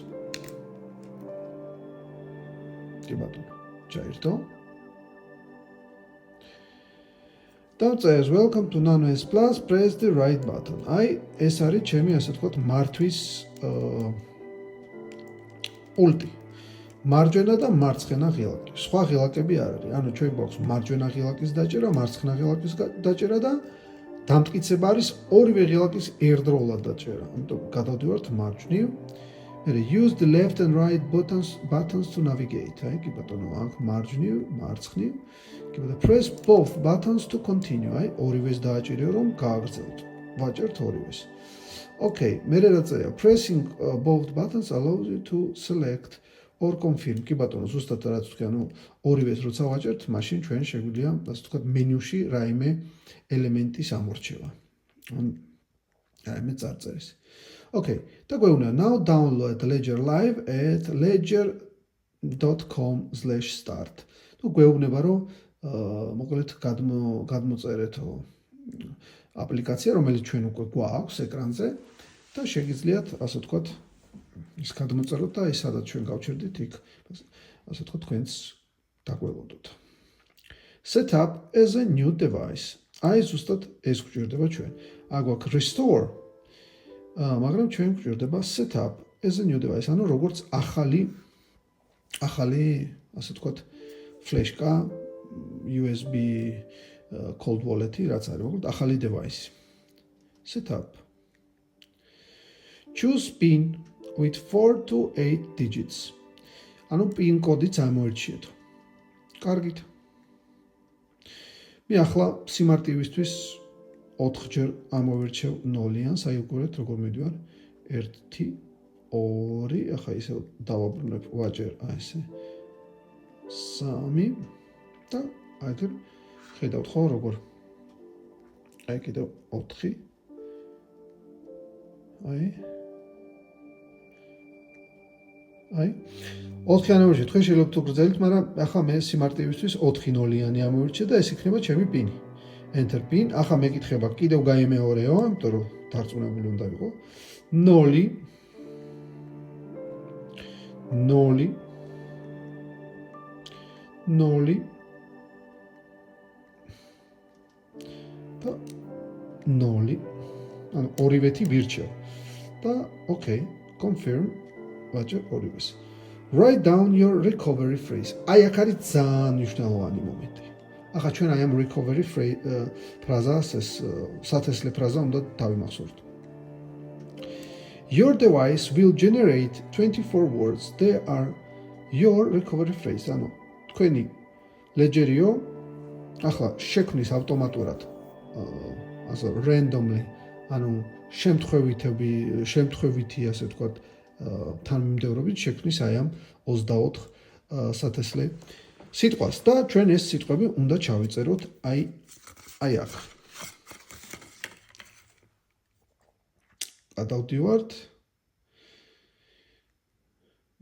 კი ბატონო. ჩაერთო. Downstairs, welcome to Nano S Plus, press the right button. ეს არის ჩემი ასე ვთქვათ მართვის პულტი. მარჯვენა და მარცხენა ღილაკი. სხვა ღილაკები არ არის. ანუ ჩვენ გვაქვს მარჯვენა ღილაკის დაჭერა, მარცხენა ღილაკის დაჭერა და დამტკიცება არის ორივე ღილაკის ერთდროულად დაჭერა. ამიტომ გადავდივართ მარჯვნივ. Use the left and right buttons to navigate. კი ბატონო, აქ მარჯვნივ, მარცხნივ. კი ბატონო, press both buttons to continue. ორივეს დააჭირეო რომ გააგრძელოთ. ვაჭერთ ორივეს. Okay, მერე რა წერია? Pressing both buttons allows you to select or confirm. კი ბატონო, ზუსტად რაც თქვი, ანუ ორივეს როცა ვაჭერთ, მაშინ ჩვენ შეგვიძლია, ასე ვთქვათ, მენიუში რაიმე ელემენტის ამორჩევა. რაიმე წარწერის. Okay, და გვეუბნება now download Ledger Live at ledger.com/start. თუ გვეუბნება რომ მოკლედ გადმოწერეთო აპლიკაცია, რომელიც ჩვენ უკვე გვაქვს ეკრანზე და შეგიძლიათ, ასე ვთქვათ, ის გადმოწეროთ და ის სადაც ჩვენ გავჩერდით იქ, ასე ვთქვათ, თქვენს დაგველოდოთ. Set up as a new device. ზუსტად ეს გვჭირდება ჩვენ. აქ გვაქვს restore მაგრამ ჩვენ გვჭირდება set up as a new device, ანუ როგორც ახალი ასე ვთქვათ ფლეშკა, USB cold wallet-ი, რაც არის, მოკლედ ახალი device. Set up. Choose PIN with 4 to 8 digits. ანუ PIN კოდიც ამოერჩიეთ. კარგით. მე ახლა სიმარტივისთვის 4 ჯერ ამოვერჩევ 0-იანს, უყურეთ როგორ მიდივარ 1 2 ახლა ისე დავაბრუნებ ვაჭერ ესე 3 და აი თუ ხედავთ ხო როგორ აი კიდევ 4 აი 4-იანობაში თქვენ შეიძლება თუ გრძელით, მაგრამ ახლა მე სიმარტივისთვის 4-0-იანი ამოვირჩიე და ეს იქნება ჩემი პინი. Enter pin. ახლა მეკითხება კიდევ გაიმეორეო, იმიტომ რომ დარწმუნებული უნდა ვიყო. 0 და 0. ანუ ორივეთი ვირჩევ. და okay, confirm ვაჭერ ორივეს. Write down your recovery phrase. აი აქ არის ძალიან მნიშვნელოვანი მომენტი. ახლა ჩვენ აი ამ recovery ფრაზას ეს სათესლე ფრაზა უნდა დავიმახსოვრდ. Your device will generate 24 words. They are your recovery phrase. ანუ თქვენი ლეჯერიო ახლა შექმნის ავტომატურად ასე randomly ანუ შემთხვევითი ასე ვთქვათ თანმიმდევრობით შექმნის აი ამ 24 სათესლე სიტყვას და ჩვენ ეს სიტყვები უნდა ჩავიწეროთ აი აქ. გადავდივართ.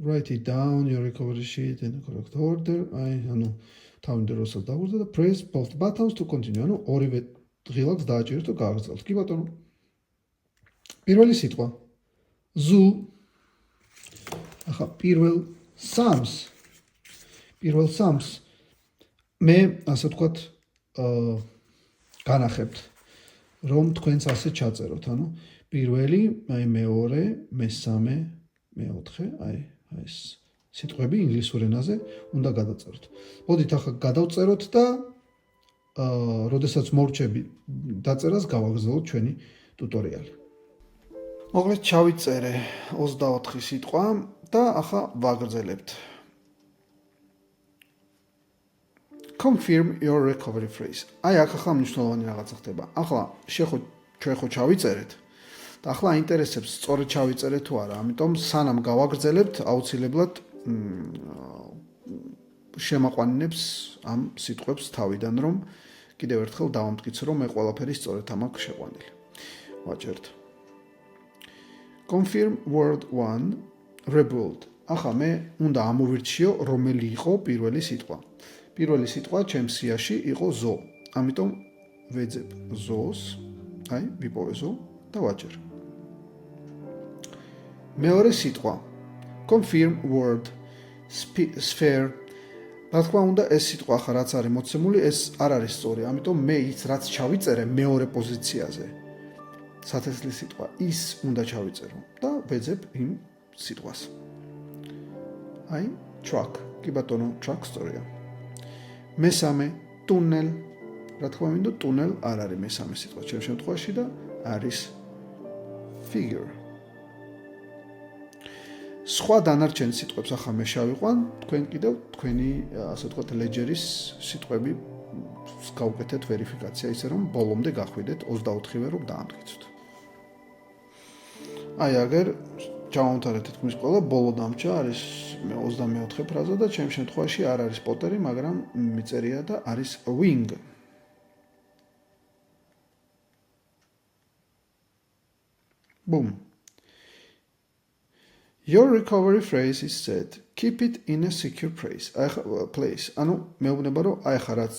Write it down your recovery sheet in the correct order. ანუ თავმდევროსაც დავუძე და press both buttons to continue. ანუ ორივე ღილაკს დააჭერეთ და გააგრძელოთ. კი ბატონო. პირველი სიტყვა zoo. ახლა პირველ sums მე ასე ვთქვათ განახებთ რომ თქვენს ასე ჩაწეროთ. ანუ პირველი, აი მეორე, მესამე, მეოთხე, აი ეს სიტყვები ინგლისურ ენაზე უნდა გადაწეროთ. მოდით ახლა გადავწეროთ და როდესაც მორჩები დაწერას გავაგრძელოთ ჩვენი ტუტორიალი. მოკლედ ჩავიწერე 24 სიტყვა და ახლა ვაგრძელებთ. Confirm your recovery phrase. აი აქ ახლა მნიშვნელოვანი რაღაცა ხდება. ახლა ჩვენ ხო ჩავიწერეთ და ახლა აინტერესებს სწორედ ჩავიწერეთ თუ არა. ამიტომ სანამ გავაგრძელებთ, აუცილებლად შემაყვანინებს ამ სიტყვებს თავიდან, რომ კიდევ ერთხელ დავამტკიცო, რომ მე ყველაფერი სწორედ ამ აქვს შეყვანილი. ვაჭერთ. Confirm word 1 rebuild. ახლა მე უნდა ამოვირჩიო რომელი იყო პირველი სიტყვა. პირველი სიტყვა ჩემს სიაში იყო zo. ამიტომ ვეძებ zos, აი ვიპოვე zo და ვაჭერ. მეორე სიტყვა confirm word sphere. რა თქმა უნდა ეს სიტყვა ახლა რაც არის მოცემული, ეს არ არის სწორი. ამიტომ მე ის რაც ჩავიწერე მეორე პოზიციაზე სათესლის სიტყვა ის უნდა ჩავიწერო და ვეძებ იმ სიტყვას. აი truck. კი ბატონო, truck სწორია. მესამე tunnel. რა თქმა უნდა tunnel არ არის მესამე სიტყვა ჩემ შემთხვევაში და არის figure. სხვა დანარჩენ სიტყვებს ახლა მე შევიყვან, თქვენ კიდევ თქვენი ასე ვთქვათ ლეჯერის სიტყვები გავუკეთეთ ვერიფიკაცია ისე რომ ბოლომდე გახვიდეთ 24-ვე რომ დაამტკიცოთ. აი აგერ ჩავამთავრეთ თითქმის ყველა ბოლო დამჭა არის 24 ფრაზა და ჩემ შემთხვევაში არ არის პოტერი, მაგრამ მიწერია და არის wing. Boom. Your recovery phrase is set. Keep it in a secure place. ანუ მეუბნება რომ აი ხა რაც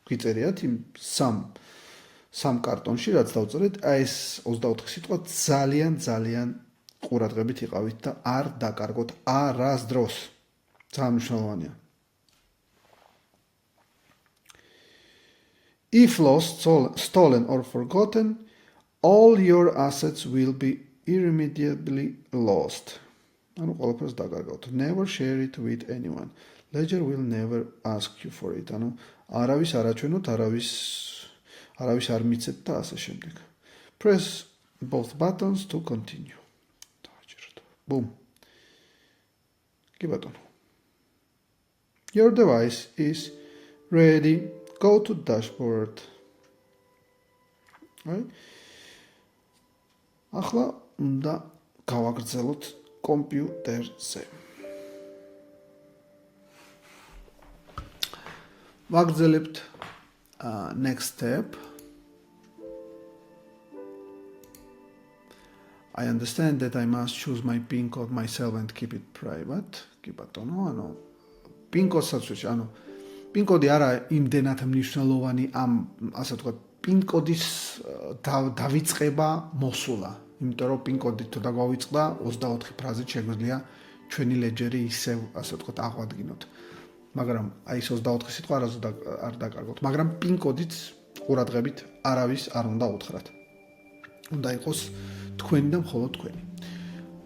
გიწერიათ იმ სამ კარტონში რაც დავწერეთ, აი ეს 24 სიტყვა ძალიან ყურადღებით იყავით და არ დაკარგოთ არასდროს. ძალიან მნიშვნელოვანია. If lost, stolen or forgotten, all your assets will be irremediably lost. ანუ ყველაფერს დაკარგავთ. Never share it with anyone. Ledger will never ask you for it. ანუ არავის არ აჩვენოთ, არავის არ მიცეთ და ასე შემდეგ. Press both buttons to continue. Boom. კი ბატონო. Your device is ready. Go to dashboard. Right? ახლა უნდა გავაგრძელოთ კომპიუტერზე. ვაგრძელებთ next step. I understand that I must choose my PIN code myself and keep it private. კი ბატონო, ანუ PIN code-საც ვეჭ, ანუ PIN code-ი არა იმდენად მნიშვნელოვანი ამ, ასე ვთქვათ, PIN code-ის დავიწყება მოსულა. იმიტომ რომ PIN code-ით თუ დაგვავიწყდა 24 ფრაზით შეგვიძლია ჩვენი ledger-ი ისევ, ასე ვთქვათ, აღვადგინოთ. მაგრამ აი ეს 24 სიტყვა არ დაკარგოთ, მაგრამ PIN code-ით ყურადღებით არავის არ უნდა უთხრათ. უნდა იყოს თქვენი და მხოლოდ თქვენი.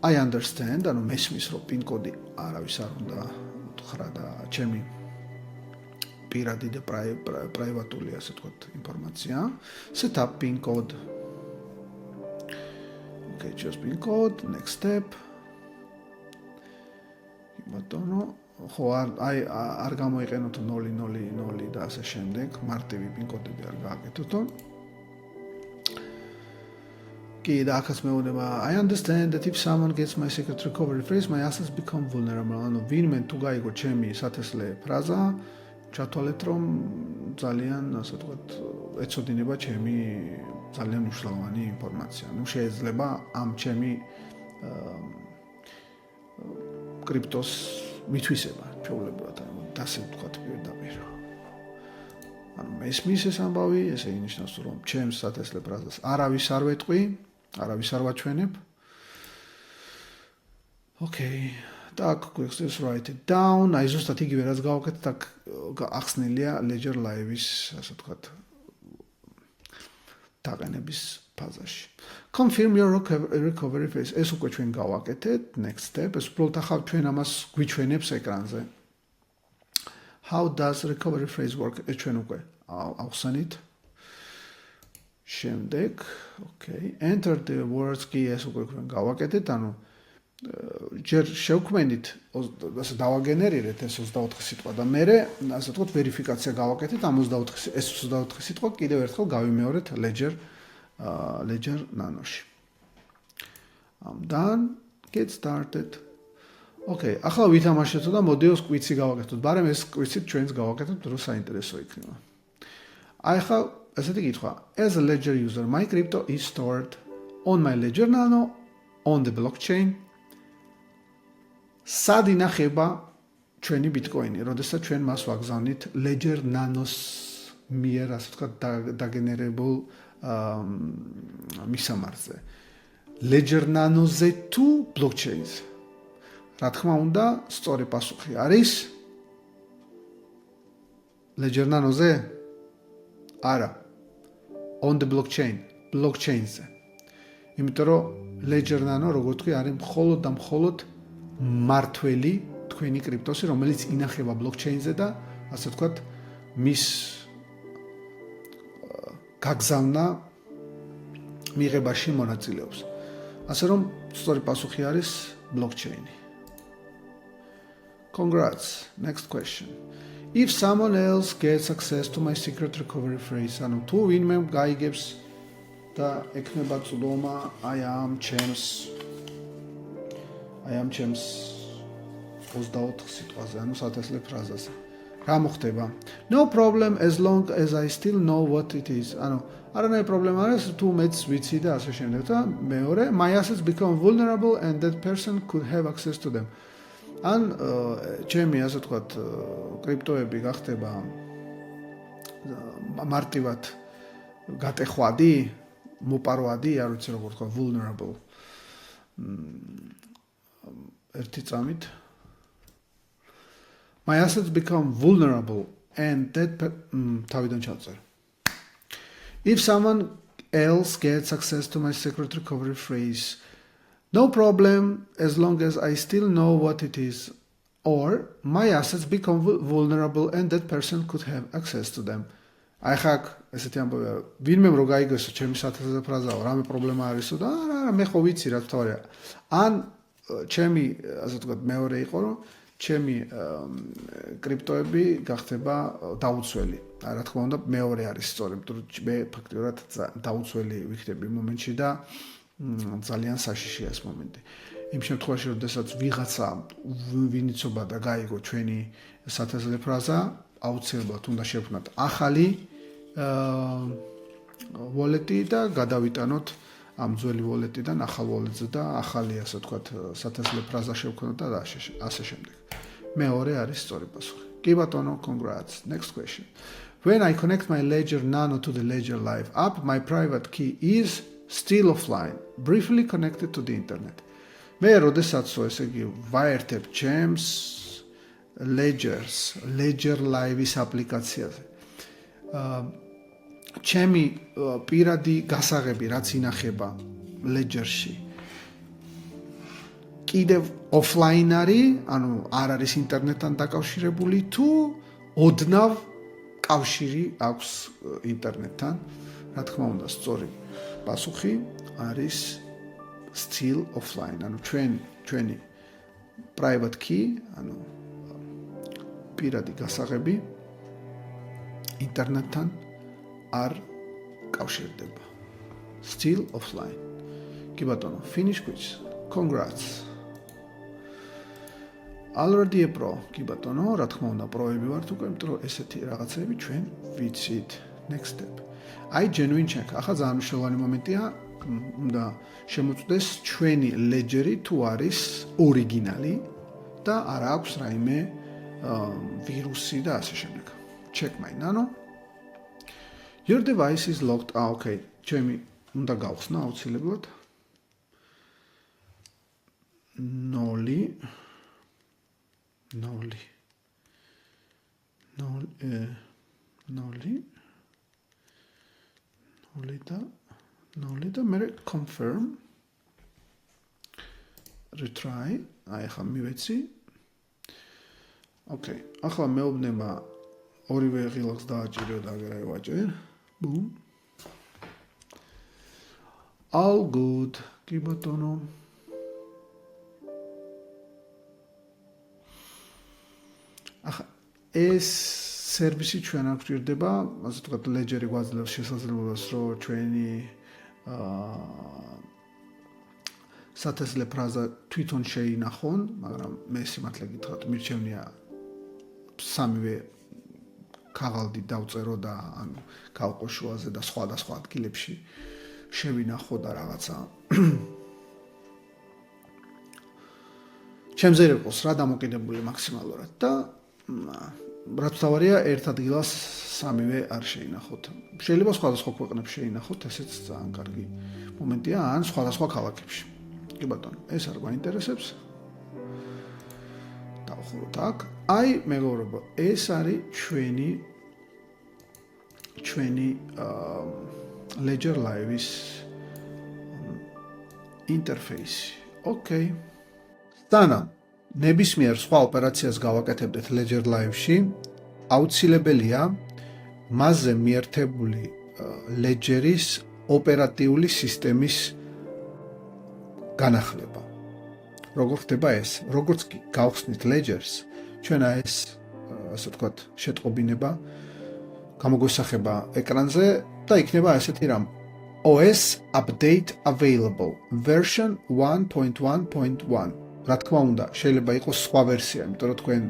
I understand, ანუ მესმის რომ PIN code-ი არავის არ უნდა უთხრა და ჩემი პირადი და პრაივატული, ასე ვთქვათ, ინფორმაცია. Set up PIN code. Okay, choose PIN code, next step. ბატონო, ხო არ გამოიყენოთ 000 და ასე შემდეგ, მარტივი PIN code-ები არ გააკეთოთ. კი და ახაც მეუბნება I understand that if someone gets my secret recovery phrase my assets become vulnerable. ანუ ვინმე თუ გაიგო ჩემი სათესლე ფრაზა, ჩათვალეთ რომ ძალიან, ასე ვთქვათ, ეცოდინება ჩემი ძალიან მნიშვნელოვანი ინფორმაცია. ნუ შეიძლება ამ ჩემი კრიპტოს მithვისება ჩვეულებრივად, ანუ ასე ვთქვათ პირდაპირ. ანუ მესმის ეს ამბავი, ესე ინიშნავს რომ ჩემს სათესლე ფრაზას არავის არ ვეტყვი, არავის არ ვაჩვენებ. Okay. Так, quick write it down. აი ზუსტად იგივე რაც გავაკეთეთ, აქ ახსნილია Ledger Live-ის, ასე ვთქვათ, დაყენების ფაზაში. Confirm your recovery phrase. ეს უკვე ჩვენ გავაკეთეთ. Next step. ეს უბრალოდ ახლა ჩვენ ამას გვიჩვენებს ეკრანზე. How does recovery phrase work? ეს ჩვენ უკვე ავხსენით. შემდეგ, okay. Enter the words key. ეს უკვე ჩვენ გავაკეთეთ, ანუ ჯერ შევქმენით, ასე დავაგენერირეთ ეს 24 სიტყვა და მე ასე ვთქვათ ვერიფიკაცია გავაკეთეთ ამ 24 სიტყვა კიდევ ერთხელ გავიმეორეთ Ledger Nano-ში. I'm done. Get started. Okay, ახლა ვითამაშეთ და მოდიოს კვიცი გავაკეთოთ. ბარემ ეს კვიცით ჩვენს გავაკეთოთ, რომ საინტერესო იქნება. აი ახლა ესეთი კითხვა. As a Ledger user, my crypto is stored on my Ledger Nano on the blockchain. სად ინახება ჩვენი ბიტკოინი, როდესაც ჩვენ მას ვაგზავნით Ledger Nano-ს მიერ, ასე ვთქვათ, დაგენერებულ მისამართზე. Ledger Nano-ზე თუ blockchain-ზე? რა თქმა უნდა, სწორი პასუხი არის Ledger Nano-ზე? არა. On the blockchain-ზე. იმიტომ რომ Ledger Nano, როგორც თქვი, არის მხოლოდ და მხოლოდ მართველი თქვენი კრიპტოსი, რომელიც ინახება blockchain-ზე და ასე ვთქვათ, მის გაგზავნა მიღებაში მონაწილეობს. ასე რომ სწორი პასუხი არის blockchain-ი. Congrats. Next question. If someone else gets access to my secret recovery phrase, ანუ თუ ვინმე გაიგებს და ექნება წვდომა I am champs 24 სიტყვაზე, ანუ სათესლე ფრაზაზე. რა მოხდება? No problem as long as I still know what it is. ანუ არანაირი პრობლემა არ არის, თუ მეც ვიცი და ასე შემდეგ და მეორე, my assets become vulnerable and that person could have access to them. ან ჩემი, ასე ვთქვათ, კრიპტოები გახდება მარტივად გატეხვადი, მოპარვადი, არ ვიცი როგორ თქვა, vulnerable. ერთი წამით My assets become vulnerable and that თავიდან ჩავწერ. If someone else gets access to my secret recovery phrase, no problem as long as I still know what it is, or my assets become vulnerable and that person could have access to them. აი ხაკ ესეთი ამბავია, ვინმე რო გაიგოსო ჩემი სათესლე ფრაზაო, რამე პრობლემა არისო და არა, მე ხო ვიცი რა თქმა. ან ჩემი, ასე ვთქვათ, მეორე იყო, რომ ჩემი კრიპტოები გახდება დაუცველი. რა თქმა უნდა, მეორე არის სწორი, იმიტომ რომ მე ფაქტიურად დაუცველი ვიქნები იმ მომენტში და ძალიან საშიშია ეს მომენტი. იმ შემთხვევაში, როდესაც ვიღაცა ვინიცობა და გაიგო ჩვენი სათესლე ფრაზა, აუცილებლად უნდა შევქმნათ ახალი wallet-ი და გადავიტანოთ ამ ძველი wallet-იდან ახალ wallet-ზე და ახალი ასე ვთქვათ სათესლე ფრაზა შევქმნათ და ასე შემდეგ. მეორე არის სწორი პასუხი. კი ბატონო, congrats. Next question. When I connect my Ledger Nano to the Ledger Live app, my private key is still offline, briefly connected to the internet. მე როდესაც ესე იგი ვაერთებ ჩემს Ledger Live-ის აპლიკაციაზე. ჩემი პირადი გასაღები რაც ინახება Ledger-ში კიდევ offline არის, ანუ არ არის ინტერნეტთან დაკავშირებული თუ ოდნავ კავშირი აქვს ინტერნეტთან. რა თქმა უნდა, სწორი პასუხი არის still offline, ანუ ჩვენი private key, ანუ პირადი გასაღები ინტერნეტთან არ კავშირდება. Still offline. კი ბატონო, finish quiz. Congrats. Already a pro. კი ბატონო, რა თქმა უნდა, პროები ვართ უკვე, იმიტომ რომ ესეთი რაღაცები ჩვენ ვიცით. Next step. I genuine check. ახლა ძალიან მნიშვნელოვანი მომენტია, უნდა შემოწმდეს ჩვენი Ledger-ი თუ არის ორიგინალი და არ აქვს რაიმე ვირუსი და ასე შემდეგ. Check my Nano. Your device is locked. Okay. ჩემი უნდა გავხსნა აუცილებლად. 0 და მე confirm retry აი ხა მივეცი. Okay, ახლა მეუბნება ორივე ღილაკს დააჭირე და აგერ აივაჭერ. Boom. All good. კი ბატონო. ახლა ეს სერვისი ჩვენ არ გვჭირდება, ასე ვთქვათ, Ledger-ი გვაძლევს შესაძლებლობას, რომ ჩვენი სათესლე ფრაზა თვითონ შეინახონ, მაგრამ მე სიმართლე გითხრათ, მირჩევნია სამივე ქაღალდი დავწერო და ანუ გავყო შუაზე და სხვადასხვა ადგილებში შევინახო და რაღაცა. ჩემზე იყოს რა დამოკიდებული მაქსიმალურად და რაც თავარია ერთ ადგილას სამივე არ შეინახოთ. შეიძლება სხვადასხვა ქვეყნებში შეინახოთ, ესეც ძალიან კარგი მომენტია, ან სხვადასხვა ქალაქებში. კი ბატონო, ეს არ გვაინტერესებს. დავხუროთ აქ. აი, მეგობრებო, ეს არის ჩვენი Ledger Live-ის ინტერფეისი. Okay. სანამ ნებისმიერ სხვა ოპერაციას გავაკეთებდეთ Ledger Live-ში, აუცილებელია მასზე მიერთებული Ledger-ის ოპერატიული სისტემის განახლება. როგორ ხდება ეს? როგორც კი გავხსნით Ledger-ს, ჩვენ ეს ასე ვთქვათ, შეტყობინება გამოგვესახება ეკრანზე და იქნება ესეთი რამ OS update available version 1.1.1. რა თქმა უნდა, შეიძლება იყოს სხვა ვერსია, იმიტომ რომ თქვენ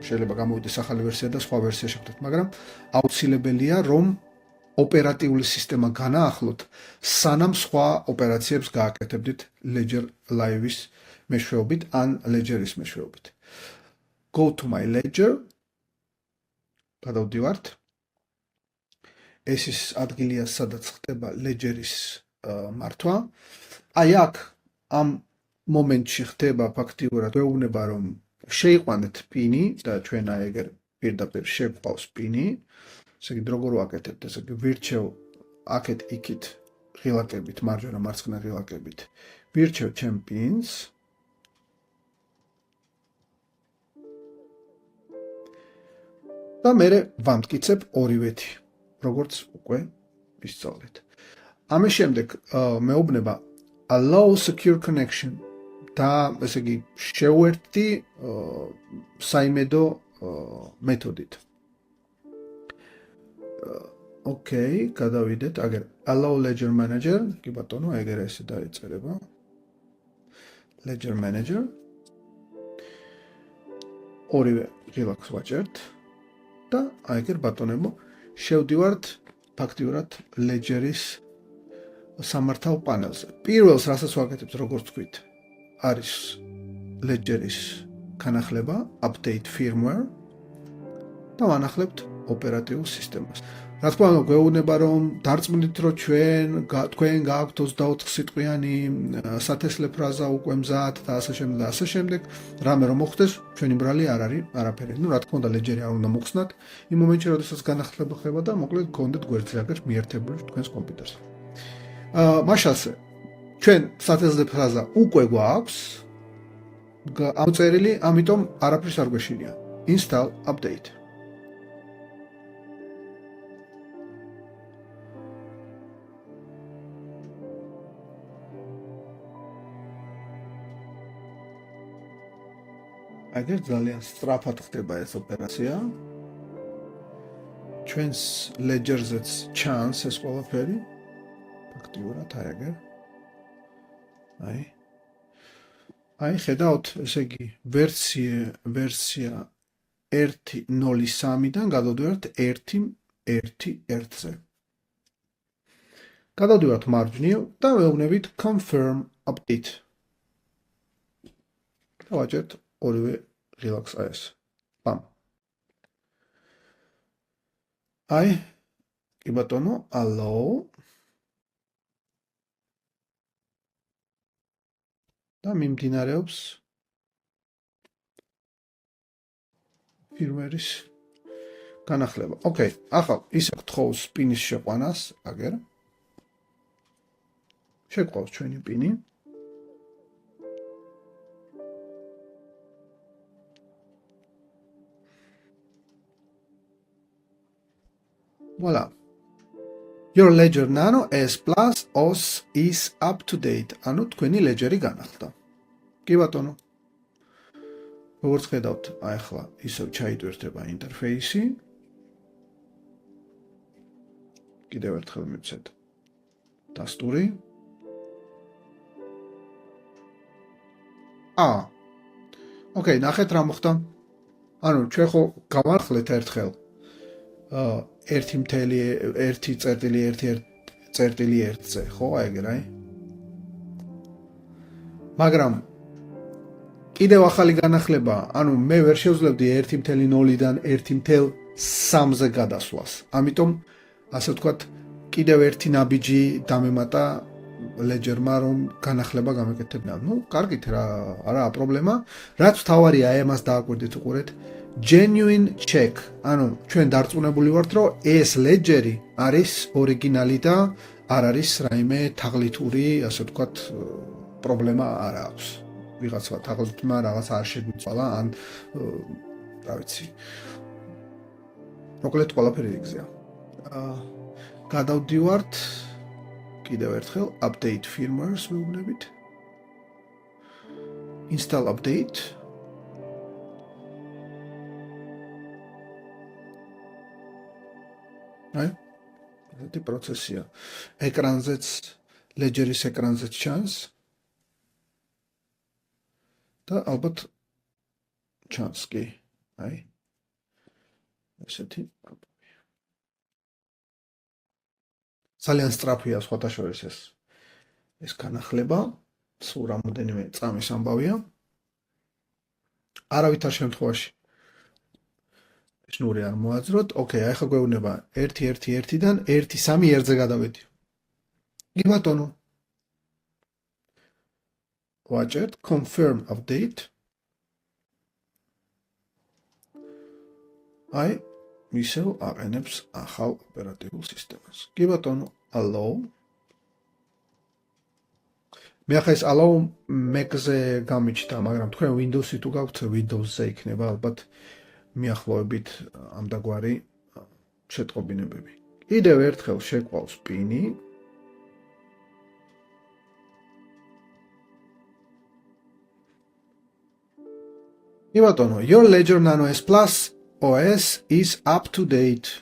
შეიძლება გამოვიდეს ახალი ვერსია და სხვა ვერსია შეგხვდეთ, მაგრამ აუცილებელია რომ ოპერატიული სისტემა განაახლოთ, სანამ სხვა ოპერაციებს გააკეთებდით Ledger Live-ის მეშვეობით ან Ledger-ის მეშვეობით. Go to my Ledger. გადავდივართ. ეს ის ადგილია, სადაც ხდება Ledger-ის მართვა. აი აქ ამ მომენტში ხდება ფაქტიურად გვეუბნება რომ შეიყვანეთ პინი და ჩვენ აი ეგერ პირდაპირ შევყავს პინი. ესე იგი როგორ ვაკეთებთ? ესე იგი ვირჩევ აქეთ იქით ღილაკებით, მარჯვენა მარცხენა ღილაკებით. ვირჩევ ჩემ პინს. და მე ვამტკიცებ ორივეთი, როგორც უკვე ვისწავლეთ. ამის შემდეგ მეუბნება allow secure connection და ესე იგი შევერთდი საიმედო მეთოდით. Okay, გადავიდეთ, აგერ allow Ledger Manager, კი ბატონო, ეგერ ესე დაიწერება. Ledger Manager. ორივე ღილაკს ვაჭერთ. და აი ეგერ ბატონებო შევდივართ ფაქტიურად Ledger-ის სამართავ პანელზე. პირველს რასაც ვაკეთებთ, როგორც თქვით, არის Ledger-ის განახლება, update firmware და ვანახლებთ ოპერატიულ სისტემას. რა თქმა უნდა, გვეუბნება რომ დარწმუნდით, რომ თქვენ გააქვთ 24 სიტყვიანი სათესლე ფრაზა უკვე მზად და ასე შემდეგ და ასე შემდეგ. რამე რომ მოხდეს, ჩვენი ბრალი არ არის არაფერი. ნუ რა თქმა უნდა, Ledger-ი არ უნდა მოხსნათ იმ მომენტში, როდესაც განახლება ხდება და მოკლედ გქონდეთ გვერდზე რაღაც მიერთებული თქვენს კომპიუტერს. მაშასე ჩვენ სათესლე ფრაზა უკვე გვაქვს ამოწერილი, ამიტომ არაფერს არ გვეშინია. Install update. აგერ ძალიან სწრაფად ხდება ეს ოპერაცია. ჩვენს Ledger-ზეც ჩანს ეს ყველაფერი. ფაქტიურად აი აგერ. აი ხედავთ, ესე იგი, ვერსია 1.03-დან გადავდივართ 1.1.1-ზე. გადავდივართ მარჯვნივ და ვეუბნებით confirm update. და ვაჭერთ ორივე ღილაკს აი ეს. პამ. აი, კი ბატონო, allow. და მიმდინარეობს firmware-ის განახლება. ოკეი, ახლა ისე გთხოვს პინის შეყვანას, აგერ. შეგყვავს ჩვენი პინი. Voila. Your Ledger Nano S Plus OS is up to date. ანუ თქვენი Ledger-ი განახლდა. კი ბატონო. როგორც ხედავთ, აი ახლა ისევ ჩაიტვირთება ინტერფეისი. კიდევ ერთხელ მივცეთ დასტური. ოკეი, ნახეთ რა მოხდა. ანუ ჩვენ ხო გავარხლეთ ერთხელ 1.1.1.1-ზე, ხო, აი ეგრე, აი. მაგრამ კიდევ ახალი განახლება, ანუ მე ვერ შევძლებდი 1.0-დან 1.3-ზე გადასვლას. ამიტომ, ასე ვთქვათ, კიდევ ერთი ნაბიჯი დამემატა Ledger-მა, რომ განახლება გამეკეთებინა. ნუ, კარგით რა, არაა პრობლემა. რაც თავარია, ამას დააკვირდით უყურეთ. Genuine check. ანუ ჩვენ დარწმუნებული ვართ, რომ ეს Ledger-ი არის ორიგინალი და არ არის რაიმე თაღლითური, ასე ვთქვათ, პრობლემა არ აქვს. ვიღაცა თაღლითმა რაღაც არ შეგვიცვალა, ან რა ვიცი. მოკლედ ყველაფერი იგზია. გადავდივართ კიდევ ერთხელ update firmware-ს ვეუბნებით. Install update. აი, ესეთი პროცესია. ეკრანზეც, Ledger-ის ეკრანზეც ჩანს. და ალბათ ჩანს კი. აი. ესეთი. ძალიან სწრაფია სხვათა შორის ეს განახლება. სულ რამოდენიმე წამის ამბავია. არავითარ შემთხვევაში შნური არ მოაძროთ. ოკეი, აი ხა გვეუბნება 1.1.1-დან 1.3.1-ზე გადავედი. კი ბატონო. ვაჭერთ confirm update. აი, ისევ აყენებს ახალ ოპერატიულ სისტემას. კი ბატონო, allow. მე ახლა ეს allow Mac-ზე გამიჩნდა, მაგრამ თქვენ Windows-ი თუ გაქვთ, Windows-ზე იქნება ალბათ მიახლოებით ამდაგვარი შეტყობინებები. კიდევ ერთხელ შეგყვავს პინი. კი ბატონო, your Ledger Nano S Plus OS is up to date.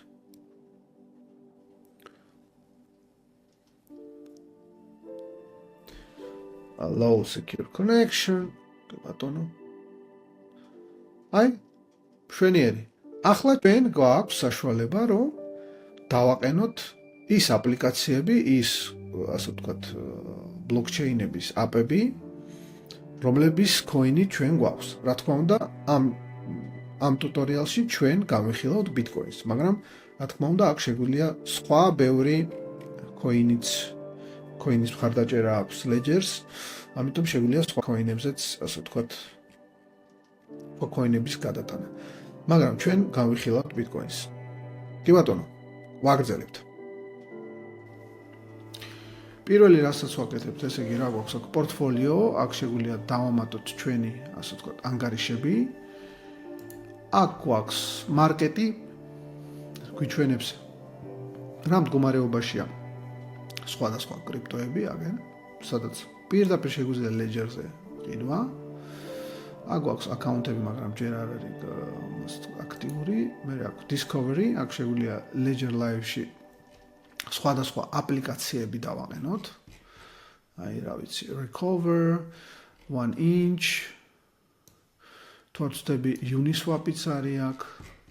Allow secure connection. კი ბატონო. აი, შვენიერი. ახლა ჩვენ გვაქვს საშუალება, რომ დავაყენოთ ის აპლიკაციები, ის ასე ვთქვათ, ბლოკჩეინების აპები, რომლების coin-ი ჩვენ გვაქვს. რა თქმა უნდა, ამ ტუტორიალში ჩვენ გავიხილავთ Bitcoin-ს, მაგრამ რა თქმა უნდა, აქ შეგვიძლია სხვა ბევრი coin-ის მხარდაჭერა აქვს Ledger-ს, ამიტომ შეგვიძლია სხვა coin-ებზეც, ასე ვთქვათ, სხვა coin-ების გადატანა. მაგრამ ჩვენ გავიხილავთ Bitcoin-ს. კი ბატონო, ვაგრძელებთ. პირველი რასაც ვაკეთებთ, ესე იგი რა გვაქვს აქ პორტფოლიო, აქ შეგვიძლია დავამატოთ ჩვენი, ასე ვთქვათ, ანგარიშები. აქ გვაქვს მარკეტი, გვიჩვენებს რა მდგომარეობაშია სხვადასხვა კრიპტოები, აგენ, სადაც პირდაპირ შეგვიძლია Ledger-ზე ყიდვა. აქ გვაქვს აკაუნტები, მაგრამ ჯერ არ არის აქტიური. მე აქ Discovery, აქ შეგვიძლია Ledger Live-ში სხვადასხვა აპლიკაციები დავაყენოთ. აი, რა ვიცი, Recover, 1inch, თორცდები Uniswap-იც არის აქ.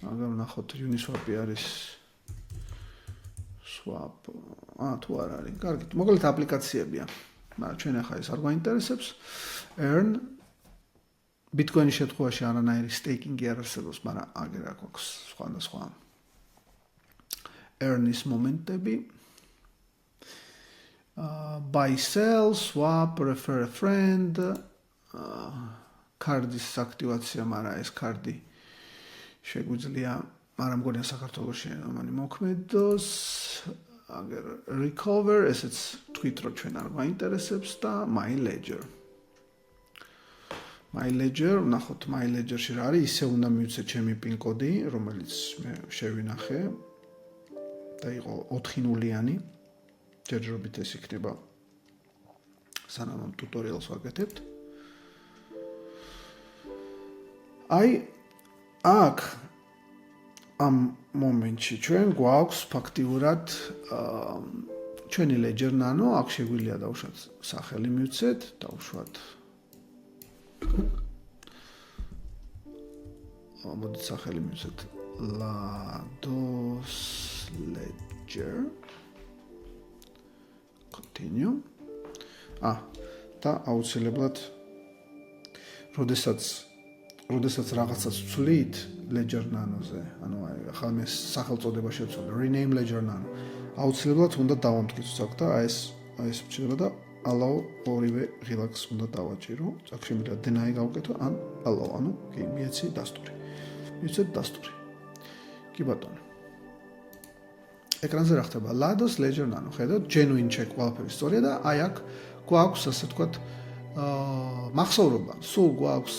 მაგრამ ნახოთ, Uniswap-ი არის swap. თუ არ არის, კარგით. მოკლედ აპლიკაციებია. მაგრამ ჩვენ ახლა ეს არ გვაინტერესებს. Earn Bitcoin-ის შემთხვევაში არანაირი staking-ი არ არსებობს, მაგრამ აგერ აქ აქვს სხვადასხვა Earn-ის მომენტები. Buy, sell, swap, refer a friend. კარდის აქტივაცია, მაგრამ ეს კარდი შეგვიძლია, მაგრამ მგონია საქართველოში ამანი მოქმედოს. აგერ Recover, ესეც თქვით, რომ ჩვენ არ გვაინტერესებს და My Ledger. My Ledger, ნახოთ My Ledger-ში რა არის, ისე უნდა მივცე ჩემი PIN კოდი, რომელიც მე შევინახე და იყო 4 ნულიანი. ჯერჯერობით ეს იქნება სანამ ამ ტუტორიალს ვაკეთებთ. აი, აქ ამ მომენტში ჩვენ გვაქვს ფაქტიურად ჩვენი Ledger Nano, აქ შეგვიძლია დავუშვათ სახელი მივცეთ, დავუშვათ მოდით სახელი მივცეთ Lados Ledger. Continue. და აუცილებლად როდესაც რაღაცას ვცვლით Ledger Nano-ზე, ანუ ახლა მე სახელწოდება შევცვალე, rename Ledger Nano. აუცილებლად უნდა დავამტკიცოთ აქ და ეს მჭირდება და allow ორივე ღილაკს უნდა დავაჭირო. აქ შემიძლია deny გავუკეთო ან allow, ანუ კი მიეცი დასტური. მივცეთ დასტური. კი ბატონო. ეკრანზე რა ხდება? Lados Ledger Nano. ხედავთ, genuine check ყველაფერი სწორია და აი აქ გვაქვს, ასე ვთქვათ, მახსოვრობა. სულ გვაქვს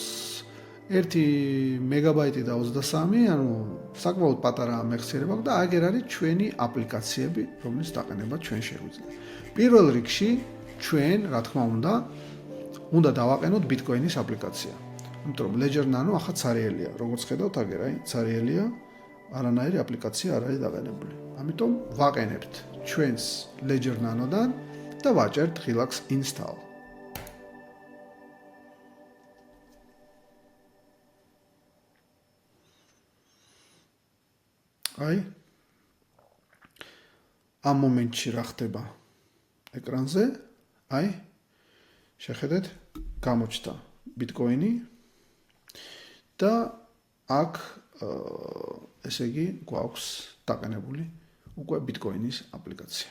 1 მეგაბაიტი და 23, ანუ საკმაოდ პატარა მეხსიერება და აგერ არის ჩვენი აპლიკაციები, რომლის დაყენება ჩვენ შეგვიძლია. პირველ რიგში ჩვენ, რა თქმა უნდა დავაყენოთ Bitcoin-ის აპლიკაცია. იმიტომ რომ Ledger Nano ახლა цаრიელია, როგორც ხედავთ, აგერ აი цаრიელია, არანაირი აპლიკაცია არ არის დაყენებული. ამიტომ ვაყენებთ ჩვენს Ledger Nano-დან და ვაჭერთ ღილაკს install. აი ამ მომენტში რა ხდება ეკრანზე? აი შეხედეთ, გამოჩნდა Bitcoin-ი და აქ ესე იგი გვაქვს დაყენებული უკვე Bitcoin-ის აპლიკაცია.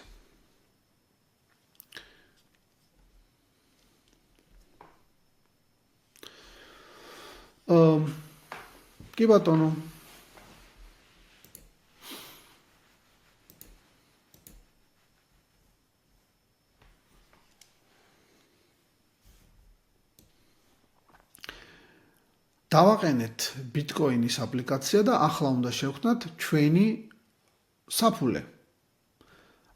კი ბატონო. დავაყენეთ Bitcoin-ის აპლიკაცია და ახლა უნდა შევქმნათ ჩვენი საფულე.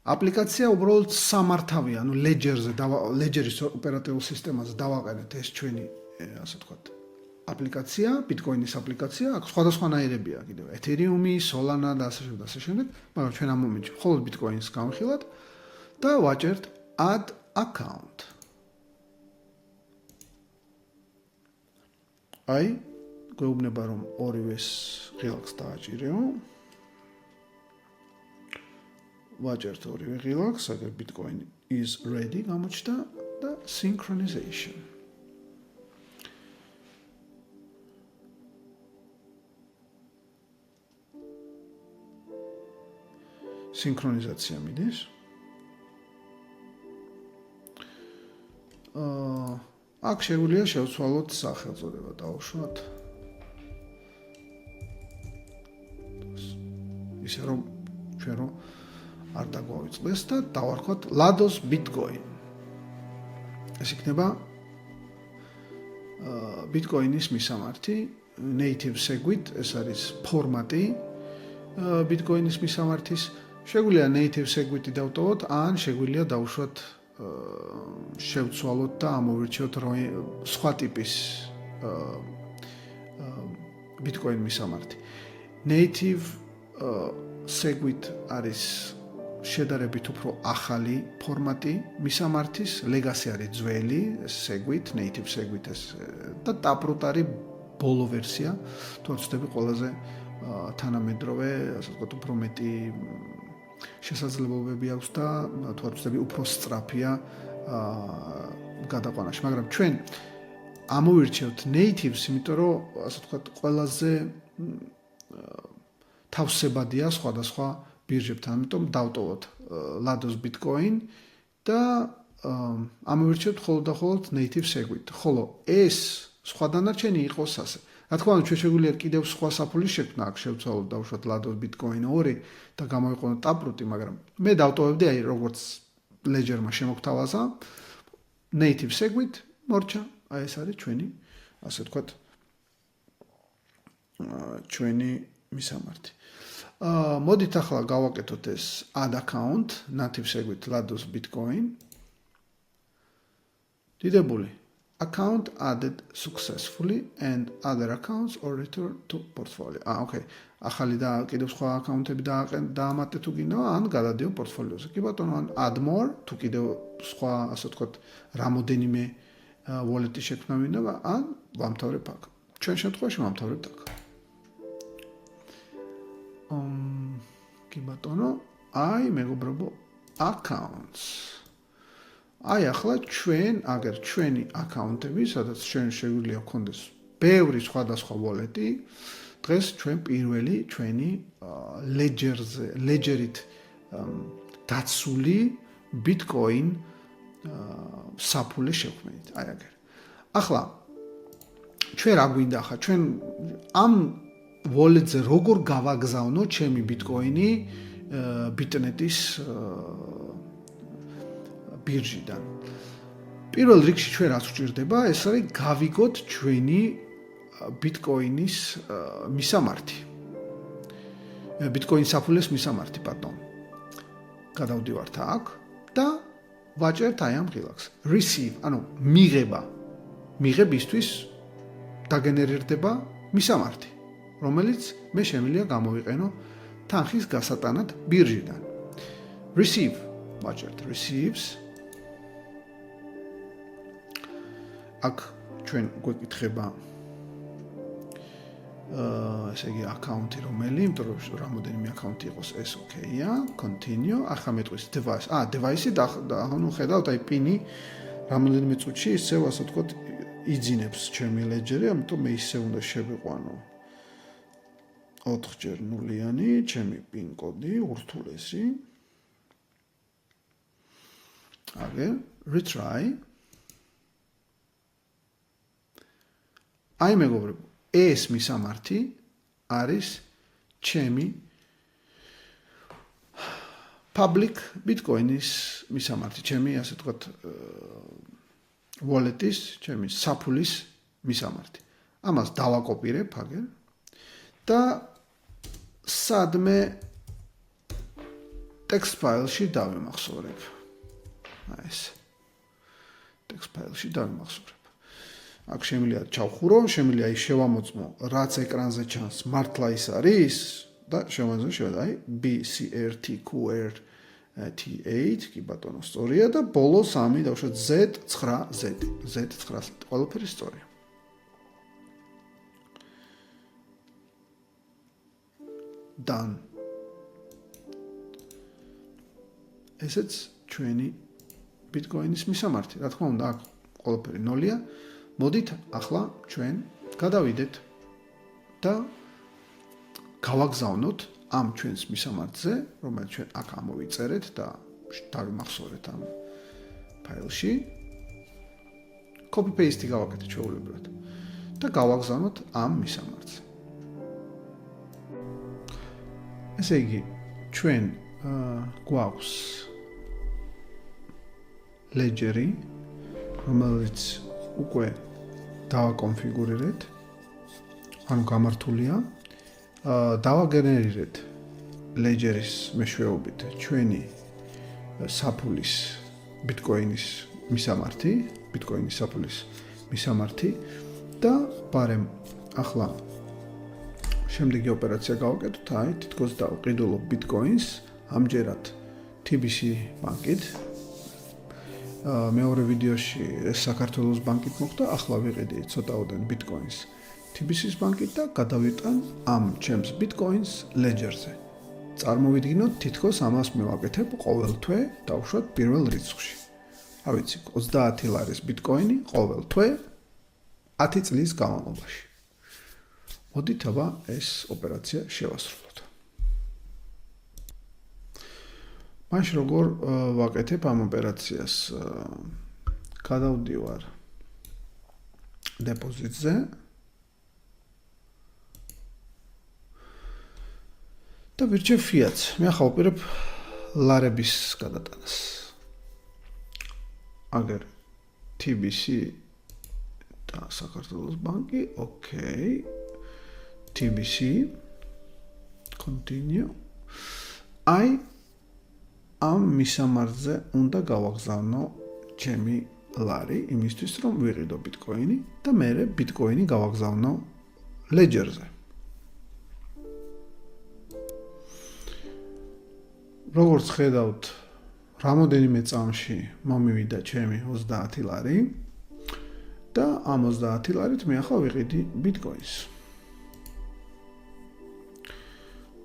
აპლიკაცია უბრალოდ სამართავია, ანუ Ledger-ზე, Ledger-ის ოპერატიულ სისტემაზე დავაყენეთ ეს ჩვენი, ასე ვთქვათ, აპლიკაცია, Bitcoin-ის აპლიკაცია, აქ სხვადასხვანაირებია კიდევ, Ethereum-ი, Solana და ასე შემდეგ, მაგრამ ჩვენ ამ მომენტში მხოლოდ Bitcoin-ს გავხილავთ და ვაჭერთ add account. აი, გვეუბნება რომ ორივეს ღილაკს დააჭირეო. ვაჭერთ ორივე ღილაკს, აგერ Bitcoin is ready გამოჩნდა და synchronization. სინქრონიზაცია მიდის. აქ შეგვიძლია შევცვალოთ სახელწოდება დავუშვათ. ისე რომ ჩვენ რომ არ დაგვავიწყდეს და დავარქვათ Lados Bitcoin. ეს იქნება Bitcoin-ის მისამართი, native SegWit, ეს არის ფორმატი Bitcoin-ის მისამართის. შეგვიძლია native SegWit-ი დავტოვოთ, ან შეგვიძლია დავუშვათ შევცვალოთ და ამოვირჩიოთ სხვა ტიპის Bitcoin მისამართი. Native SegWit არის შედარებით უფრო ახალი ფორმატი მისამართის, legacy არის ძველი SegWit, native SegWit და Taproot არის ბოლო ვერსია, თუ არ ვცდები ყველაზე თანამედროვე, ასე ვთქვათ, უფრო მეტი შესაძლებლობები აქვს და თუ არ ვცდები, უფრო სწრაფია გადაყვანაში, მაგრამ ჩვენ ამოვირჩევთ natives, იმიტომ რომ ასე ვთქვათ, ყველაზე თავსებადია სხვადასხვა ბირჟებთან, ამიტომ დავტოვოთ Lados Bitcoin და ამოვირჩევთ მხოლოდ და მხოლოდ native SegWit. ხოლო ეს სხვა დანარჩენი იყოს ასე. რა თქმა უნდა, ჩვენ შეგვიძლია კიდევ სხვა საფულის შექმნა, აქ შევცვალოთ დავუშვათ Lados Bitcoin 2 და გამოვიყენოთ Taproot-ი, მაგრამ მე დავტოვებდი აი როგორც Ledger-მა შემოგთავაზა native SegWit მორჩა, აი ეს არის ჩვენი, ასე ვთქვათ, ჩვენი მისამართი. მოდით ახლა გავაკეთოთ ეს add account native SegWit Lados Bitcoin. დიდებული account added successfully and other accounts or return to portfolio. Okay. ახალი და კიდევ სხვა აკაუნტები დაამატეთ თუ გინდა, ან გადადიო პორტფოლიოზე. კი ბატონო, ან add more, თუ კიდევ სხვა, ასე ვთქვათ, რამოდენიმე wallet-ი შექმნა მინდა, ან ვამთავრებ აქ. ჩვენ შემთხვევაში ვამთავრებთ აქ. კი ბატონო, აი მეგობრებო, accounts. აი ახლა ჩვენ, აგერ ჩვენი აკაუნტები, სადაც ჩვენ შეგვიძლია გქონდეს ბევრი სხვადასხვა wallet-ი, დღეს ჩვენ პირველი ჩვენი Ledger-ით დაცული Bitcoin საფულე შევქმნით. აი აგერ. ახლა ჩვენ რა გვინდა ხა? ჩვენ ამ wallet-ზე როგორ გავაგზავნო ჩემი Bitcoin-ი Bitnet-ის ბირჟიდან. პირველ რიგში ჩვენ რაც გვჭირდება, ეს არის გავიგოთ ჩვენი Bitcoin-ის მისამართი. Bitcoin საფულეს მისამართი, პარდონ. გადავდივართ აქ და ვაჭერთ აი ამ ღილაკს. Receive, ანუ მიღება. მიღებისთვის დაგენერირდება მისამართი, რომელიც მე შემიძლია გამოვიყენო თანხის გასატანად ბირჟიდან. Receive, ვაჭერთ receives. აქ ჩვენ გვეკითხება ესე იგი აკაუნტი რომელი, იმიტომ რომ რამოდენიმე აკაუნტი იყოს ეს ოკეია, continue, ახლა მეტყვის device. device-ი და ანუ ხედავთ აი პინი რამოდენიმე წუთში ისევ ასე ვთქვათ იძინებს ჩემი Ledger-ი, ამიტომ მე ისე უნდა შევიყვანო 4 0-იანი ჩემი PIN კოდი ურთულესი. აგერ retry. აი მეგობრებო, ეს მისამართი არის ჩემი public Bitcoin-ის მისამართი, ჩემი ასე ვთქვათ wallet-ის, ჩემი საფულის მისამართი. ამას დავაკოპირებ აგერ და სადმე text file-ში დავიმახსოვრებ. აი ეს text file-ში დავიმახსოვრებ. აქ შემიძლია ჩავხურო, შემიძლია შევამოწმო, რაც ეკრანზე ჩანს, მართლა ის არის და შევაზრდე აი BCRTQRT8, კი ბატონო, სწორია და ბოლოს 3 დავუშვათ Z9Z. Z9Z. ყველაფერი სწორია. done. ესეც ჩვენი Bitcoin-ის მისამართი. რა თქმა უნდა, აქ ყველაფერი 0-ია. მოდით ახლა ჩვენ გადავიდეთ და გავაგზავნოთ ამ ჩვენს მისამართზე, რომელიც ჩვენ აქ ამოვიწერეთ და დავიმახსოვრეთ ამ ფაილში. Copy paste გავაკეთეთ ჩვეულებრივად და გავაგზავნოთ ამ მისამართზე. ესე იგი, ჩვენ გვაქვს ledger-ი, რომელიც უკვე დავაკონფიგურირეთ, ანუ გამართულია. დავაგენერირეთ ledger-ის მეშვეობით ჩვენი საფულის Bitcoin-ის მისამართი, Bitcoin-ის საფულის მისამართი და ბარემ ახლა შემდეგი ოპერაცია გავაკეთოთ, აი თითქოს დავყიდულობ Bitcoin-ს, ამჯერად TBC ბანკით. მეორე ვიდეოში ეს საქართველოს ბანკით მოხდა, ახლა ვიყიდი ცოტაოდენ Bitcoin-ს TBC-ის ბანკით და გადავიტან ამ ჩემს Bitcoin-ს ledger-ზე. წარმოვიდგინოთ, თითქოს ამას მივაკეთებ ყოველ თვე, დავუშვათ პირველ რიცხვში. რა ვიცი, 30 ლარის Bitcoin-ი ყოველ თვე 10 წლის განმავლობაში. მოდით აბა ეს ოპერაცია შევასრულოთ. მაშ როგორ ვაკეთებ ამ ოპერაციას? გადავდივარ დეპოზიტზე და ვირჩევ fiat-ს. მე ახლა ვაპირებ ლარების გადატანას. აგერ TBC და საქართველოს ბანკი, okay. TBC continue. აი ამ მისამართზე უნდა გავაგზავნო ჩემი ლარი იმისთვის რომ ვიყიდო Bitcoin-ი და მე Bitcoin-ი გავაგზავნო ledger-ზე. როგორც ხედავთ, რამოდენიმე წამში მომივიდა ჩემი 30 ლარი და ამ 30 ლარით მე ახლა ვიყიდი Bitcoin-ს.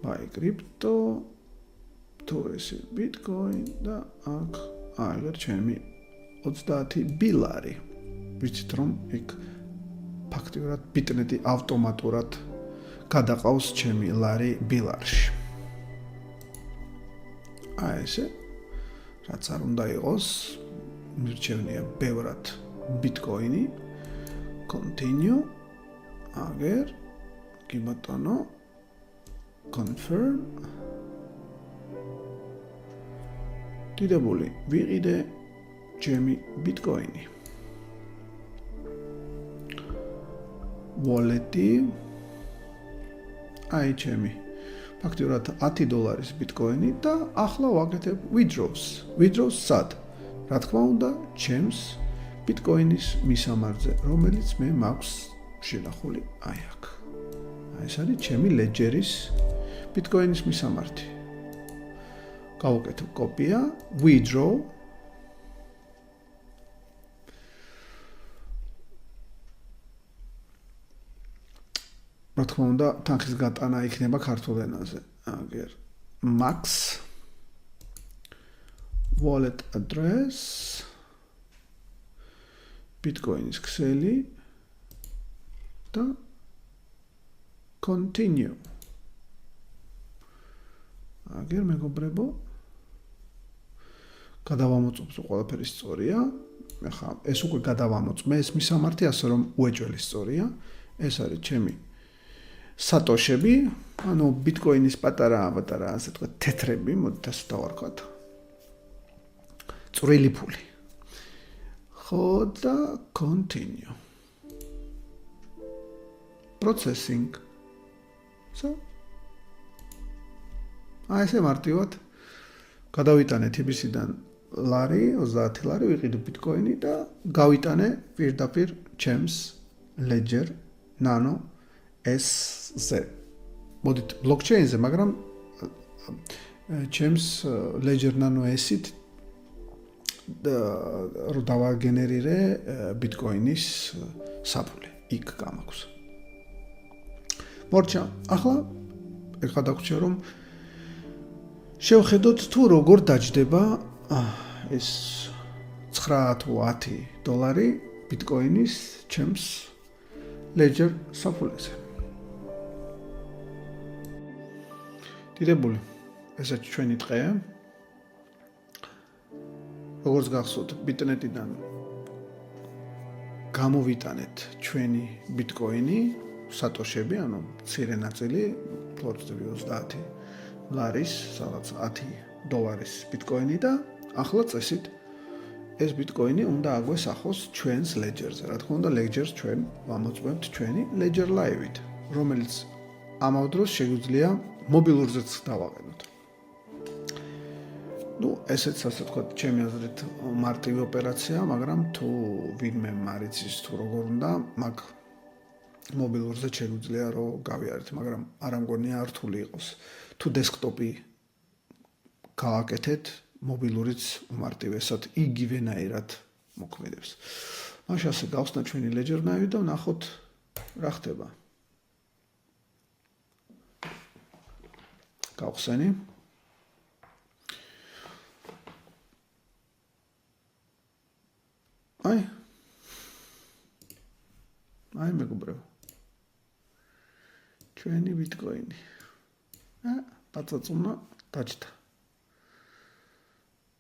Buy crypto to esi Bitcoin და აქ აგერ ჩემი 30 ბილარი. ვიცით რომ იქ ფაქტიურად ბიტნეტი ავტომატურად გადაყავს ჩემი ლარი ბილარში. აი ესე რაც არ უნდა იყოს, მირჩევნია ბევრად Bitcoin-ი. Continue. აგერ კი ბატონო confirm. დიდებული ვიყიდე ჩემი Bitcoin-ი. Wallet-ი აი ჩემი ფაქტიურად 10 დოლარის Bitcoin-ი და ახლა ვაკეთებ withdraws. Withdraws სად? რა თქმა უნდა, ჩემს Bitcoin-ის მისამართზე, რომელიც მე მაქვს შენახული აი აქ. აი ეს არის ჩემი ledger-ის Bitcoin-ის მისამართი. გავუკეთებ კოპია, withdraw. რა თქმა უნდა, თანხის გატანა იქნება ქართულ ენაზე. აგერ max wallet address Bitcoin-ის ქსელი და continue. აგერ მეგობრებო, გადავამოწმოთ ყველაფერი სწორია. ახლა ეს უკვე გადავამოწმე, ეს მისამართი ასე რომ უეჭველი სწორია. ეს არის ჩემი სატოშები, ანუ Bitcoin-ის პატარა ასე თქვა თეთრები, მოდით ასე დავარქვათ. წვრილი ფული. ხო და continue. Processing. So აი ესე მარტივად გადავიტანე TBC-დან ლარი, 30 ლარი ვიყიდე Bitcoin-ი და გავიტანე პირდაპირ ჩემს ledger nano S-ზე. მოდით blockchain-ზე, მაგრამ ჩემს ledger nano S-ით და დავაგენერირე Bitcoin-ის საფული იქ გამაქვს. მორჩა, ახლა ეხლა დაგვრჩა რომ შევხედოთ თუ როგორ დაჯდება ეს 9 თუ 10 დოლარი ბიტკოინის ჩემს Ledger საფულეზე. დიდებული, ესეც ჩვენი დღეა. როგორც გახსოვთ, ბიტნეტიდან გამოვიტანეთ ჩვენი ბიტკოინი, სატოშები, ანუ მცირე ნაწილი, ფლორცები 30 ლარის, სადაც 10 დოლარის ბიტკოინი და ახლა წესით ეს ბიტკოინი უნდა აგვესახოს ჩვენს Ledger-ზე. რა თქმა უნდა, Ledger-ს ჩვენ ვამოწმებთ ჩვენი Ledger Live-ით, რომელიც ამავ დროს შეგვიძლია მობილურზეც დავაყენოთ. ესეც ასე ვთქვათ, ჩემი აზრით მარტივი ოპერაცია, მაგრამ თუ ვინმე მარიცის თუ როგორ უნდა, მაგ მობილურზე შეგვიძლია რომ გავიარეთ, მაგრამ არ ამგონია რთული იყოს. თუ დესკტოპი გავაკეთეთ, მობილურიც უმარტივესად იგივენაირად მოქმედებს. მაშინ ასე გავხსნა ჩვენი Ledger Live და ვნახოთ რა ხდება. გავხსენი. აი მეგობრებო. ჩვენი ბიტკოინი. დაწაწუნა დაჯდა.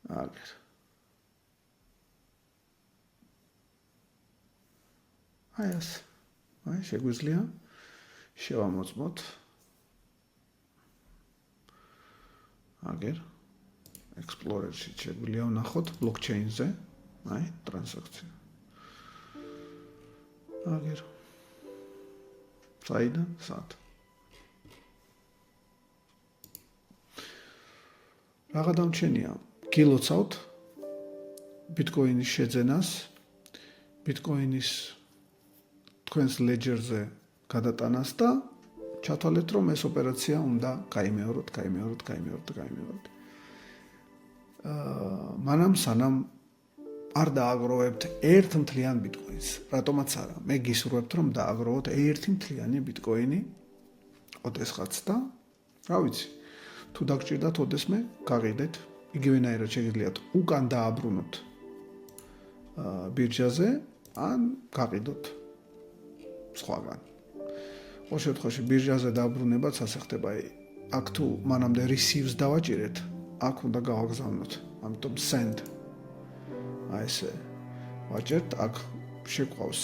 აგერ. აი შეგვიძლია შევამოწმოთ. აგერ. Explorer-ში შეგვიძლია ვნახოთ blockchain-ზე. აი ტრანზაქცია. აგერ. საიდან? სად? რაღა დამჩენია? გილოცავთ ბიტკოინის შეძენას, ბიტკოინის თქვენს Ledger-ზე გადატანას და ჩათვალეთ, რომ ეს ოპერაცია უნდა გაიმეოროთ. მანამ სანამ არ დააგროვებთ ერთ მთლიან ბიტკოინს. რატომაც არა, მე გისურვებთ, რომ დააგროვოთ ერთი მთლიანი ბიტკოინი ოდესღაც და რა ვიცი, თუ დაგჭირდათ ოდესმე, გაყიდეთ. იგივენაირად შეგიძლიათ უკან დააბრუნოთ ბირჟაზე, ან გაყიდოთ სხვაგან. ყოველ შემთხვევაში ბირჟაზე დააბრუნებაც ასე ხდება. აქ თუ მანამდე receives დავაჭირეთ, აქ უნდა გავაგზავნოთ. ამიტომ send. აი ესე ვაჭერთ, აქ შეგვყავს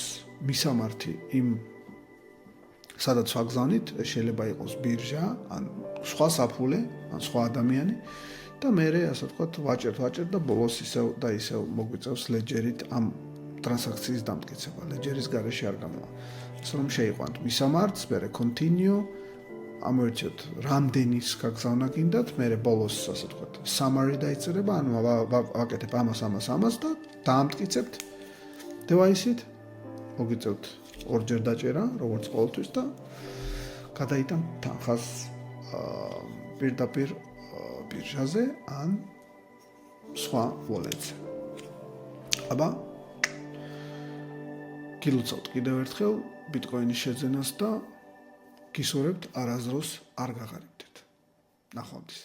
მისამართი იმ სადაც ვაგზავნით, შეიძლება იყოს ბირჟა, ან სხვა საფულე, ან სხვა ადამიანი. და მე ასე ვთქვათ, ვაჭერთ და ბოლოს ისევ და ისევ მოგვიწევს Ledger-ით ამ ტრანზაქციის დამტკიცება. Ledger-ის გარეშე არ გამოვა. ეს რომ შეიყვანთ მისამართს, მერე continue, ამოერჩიოთ რამდენის გაგზავნა გინდათ, მერე ბოლოს ასე ვთქვათ, summary დაიწერება, ანუ ვაკეთებ ამას და დაამტკიცებთ device-ით, მოგიწევთ ორჯერ დაჭერა, როგორც ყოველთვის და გადაიტანთ თანხას პირდაპირ ბირჟაზე ან სხვა wallet-ზე. აბა გილოცავთ კიდევ ერთხელ ბიტკოინის შეძენას და გისურვებთ არასდროს არ გაღარიბდეთ. ნახვამდის.